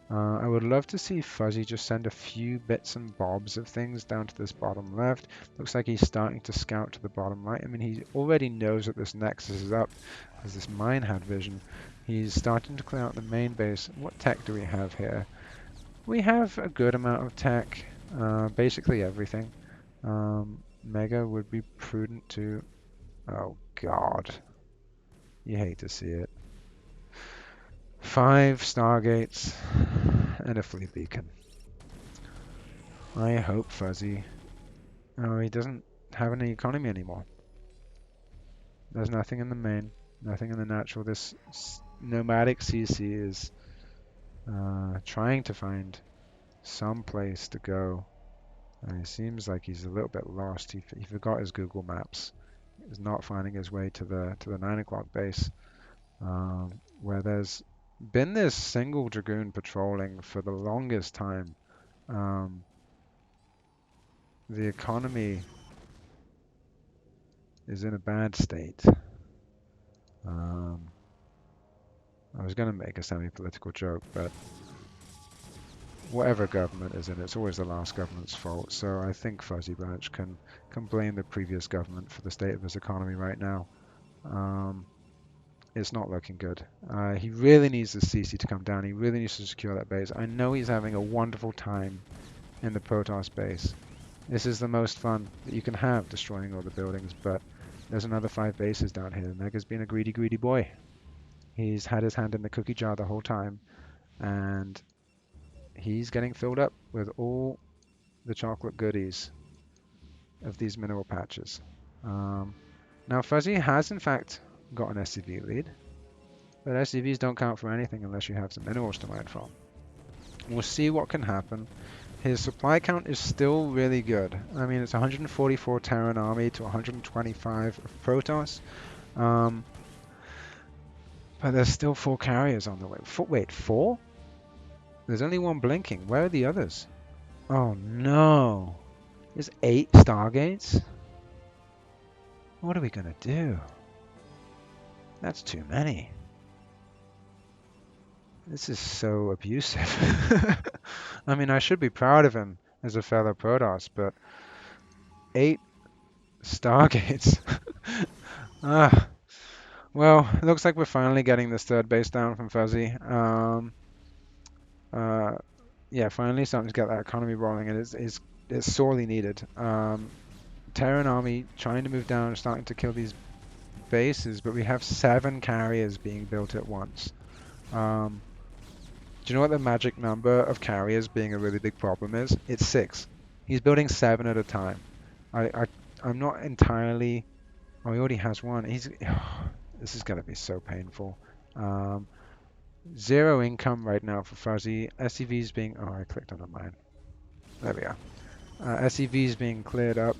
Speaker 1: I would love to see Fuzzy just send a few bits and bobs of things down to this bottom left. Looks like he's starting to scout to the bottom right. I mean, he already knows that this Nexus is up, as this mine had vision. He's starting to clear out the main base. What tech do we have here? We have a good amount of tech, basically everything. Mega would be prudent to... Oh God, you hate to see it. 5 Stargates and a fleet beacon. I hope Fuzzy... Oh, he doesn't have any economy anymore. There's nothing in the main, nothing in the natural. This nomadic CC is trying to find some place to go. It seems like he's a little bit lost. He forgot his Google Maps. He's not finding his way to the 9 o'clock base, where there's been this single Dragoon patrolling for the longest time. The economy is in a bad state. I was going to make a semi-political joke, but whatever government is in it, it's always the last government's fault. So I think FuzzyBranch can blame the previous government for the state of his economy right now. It's not looking good. He really needs the CC to come down. He really needs to secure that base. I know he's having a wonderful time in the Protoss base. This is the most fun that you can have, destroying all the buildings, but there's another 5 bases down here. Mega's been a greedy, greedy boy. He's had his hand in the cookie jar the whole time, and he's getting filled up with all the chocolate goodies of these mineral patches. Now Fuzzy has in fact got an SCV lead, but SCVs don't count for anything unless you have some minerals to mine from. We'll see what can happen. His supply count is still really good. I mean, it's 144 Terran army to 125 of Protoss. But there's still 4 carriers on the way. Wait, 4? There's only 1 blinking. Where are the others? Oh no. There's 8 Stargates? What are we gonna do? That's too many. This is so abusive. I mean, I should be proud of him as a fellow Protoss, but 8 Stargates. Well, it looks like we're finally getting this 3rd base down from Fuzzy. Yeah, finally starting to get that economy rolling, and it's sorely needed. Terran army trying to move down, starting to kill these bases, but we have 7 carriers being built at once. Do you know what the magic number of carriers being a really big problem is? It's 6. He's building 7 at a time. I'm not entirely... Oh, he already has 1. This is going to be so painful. 0 income right now for Fuzzy. SCVs being... Oh, I clicked on a mine. There we are. SCVs being cleared up.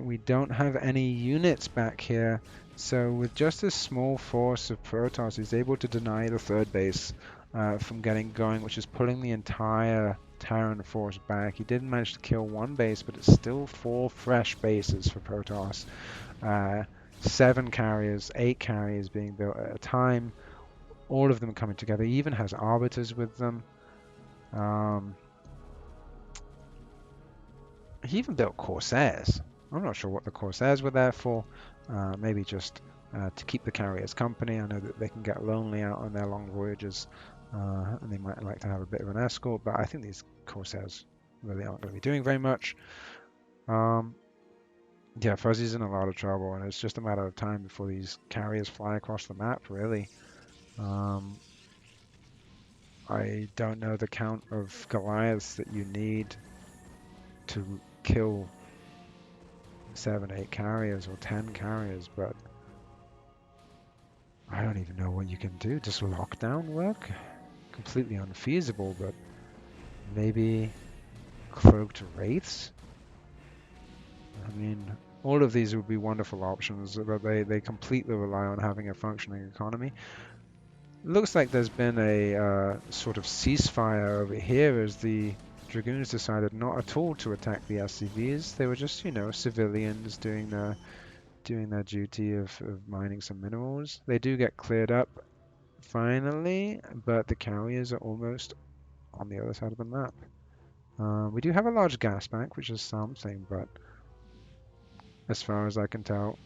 Speaker 1: We don't have any units back here. So with just a small force of Protoss, he's able to deny the 3rd base from getting going, which is pulling the entire Terran force back. He did manage to kill 1 base, but it's still 4 fresh bases for Protoss. 7 carriers, 8 carriers being built at a time. All of them coming together. He even has arbiters with them. He even built Corsairs. I'm not sure what the Corsairs were there for. Maybe just to keep the carriers company. I know that they can get lonely out on their long voyages, and they might like to have a bit of an escort, but I think these Corsairs really aren't going to be doing very much. Yeah, Fuzzy's in a lot of trouble, and it's just a matter of time before these carriers fly across the map, really. I don't know the count of Goliaths that you need to kill 7, 8 carriers or 10 carriers, but I don't even know what you can do. Does lockdown work? Completely unfeasible, but maybe cloaked wraiths? I mean, all of these would be wonderful options, but they completely rely on having a functioning economy. Looks like there's been a sort of ceasefire over here as the Dragoons decided not at all to attack the SCVs. They were just, you know, civilians doing their duty of mining some minerals. They do get cleared up finally, but the carriers are almost on the other side of the map. We do have a large gas bank, which is something, but as far as I can tell,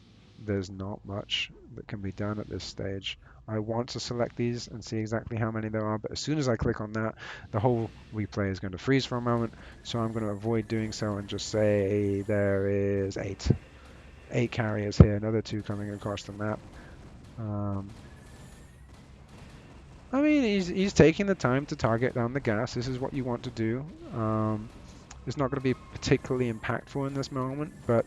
Speaker 1: there's not much that can be done at this stage. I want to select these and see exactly how many there are, but as soon as I click on that, the whole replay is going to freeze for a moment, so I'm going to avoid doing so and just say there is 8. 8 carriers here, another 2 coming across the map. I mean, he's taking the time to target down the gas. This is what you want to do. It's not going to be particularly impactful in this moment, but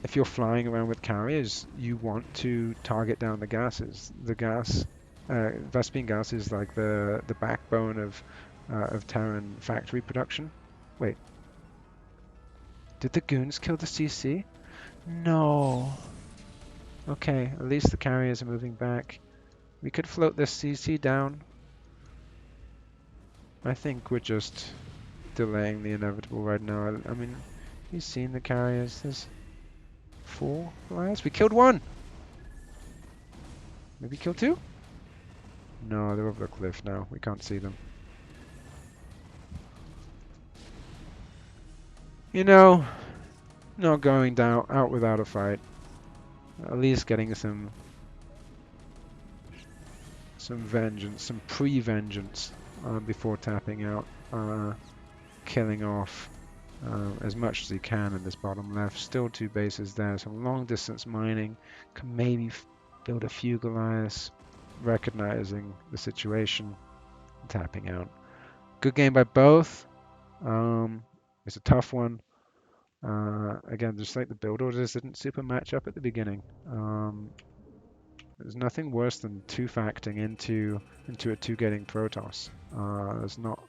Speaker 1: if you're flying around with carriers, you want to target down the gases. The gas, Vespene gas is like the backbone of Terran factory production. Wait, did the goons kill the CC? No. Okay, at least the carriers are moving back. We could float this CC down. I think we're just delaying the inevitable right now. I mean, you've seen the carriers. There's 4 flyers. We killed 1. Maybe kill 2? No, they're over the cliff now. We can't see them. You know, not going down out without a fight. At least getting some vengeance, some pre-vengeance before tapping out, killing off as much as he can in this bottom left. Still 2 bases there. Some long distance mining. Can maybe build a few Goliaths, recognizing the situation, tapping out. Good game by both. It's a tough one. Again, just like the build orders didn't super match up at the beginning. There's nothing worse than 2-facting into a 2 getting Protoss. There's not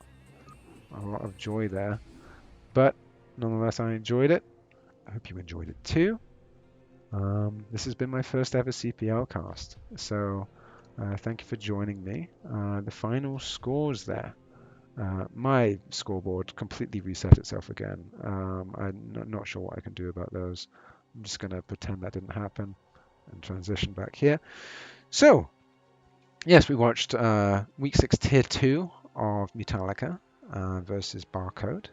Speaker 1: a lot of joy there, but nonetheless I enjoyed it. I hope you enjoyed it too. This has been my first ever CPL cast, so thank you for joining me. The final scores there. My scoreboard completely reset itself again. I'm not sure what I can do about those. I'm just going to pretend that didn't happen and transition back here. So, yes, we watched Week 6 Tier 2 of Mutallica versus Barcode.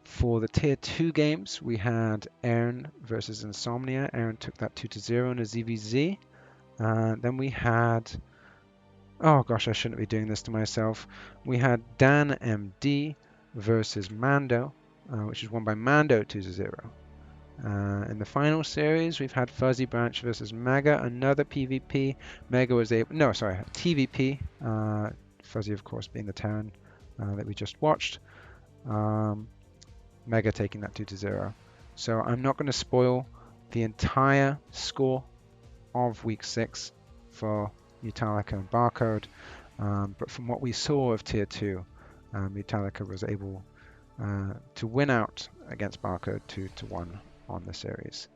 Speaker 1: For the Tier 2 games, we had Airn versus Insomnia. Airn took that 2-0 in a ZVZ. Then we had... Oh gosh, I shouldn't be doing this to myself. We had DanMD versus Mando, which is won by Mando 2-0. In the final series, we've had FuzzyBranch versus Mega, another PvP. Mega was able... No, sorry, TVP. Fuzzy, of course, being the Terran that we just watched. Mega taking that 2-0. So I'm not going to spoil the entire score of Week 6 for Mutallica and Barcode, but from what we saw of Tier 2, Mutallica was able to win out against Barcode 2-1 on the series.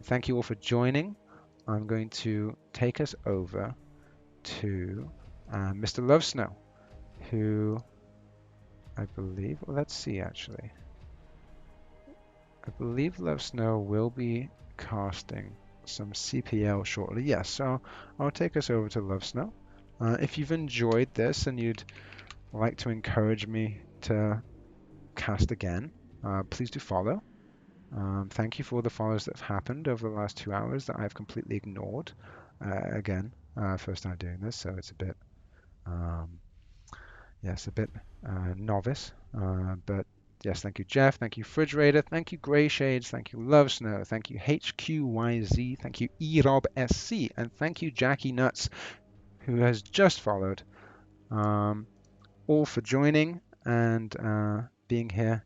Speaker 1: Thank you all for joining. I'm going to take us over to Mr. Lovesnow, who I believe, well, let's see actually. I believe Lovesnow will be casting some CPL shortly. Yes, so I'll take us over to Lovesnow. If you've enjoyed this and you'd like to encourage me to cast again, please do follow. Thank you for the follows that have happened over the last 2 hours that I've completely ignored. Again, first time doing this, so it's a bit, yes, a bit novice, but yes, thank you, Jeff. Thank you, Fridgerator. Thank you, Grey Shades. Thank you, Love Snow. Thank you, HQYZ. Thank you, ERobSC. And thank you, Jackie Nuts, who has just followed. All for joining and being here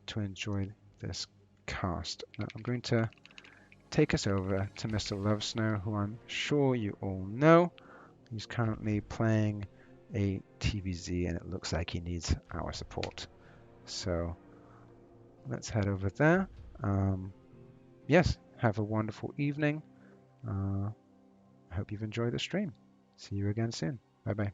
Speaker 1: to enjoy this cast. Now, I'm going to take us over to Mr. Love Snow, who I'm sure you all know. He's currently playing a TVZ, and it looks like he needs our support. So let's head over there. Yes, have a wonderful evening. I hope you've enjoyed the stream. See you again soon. Bye-bye.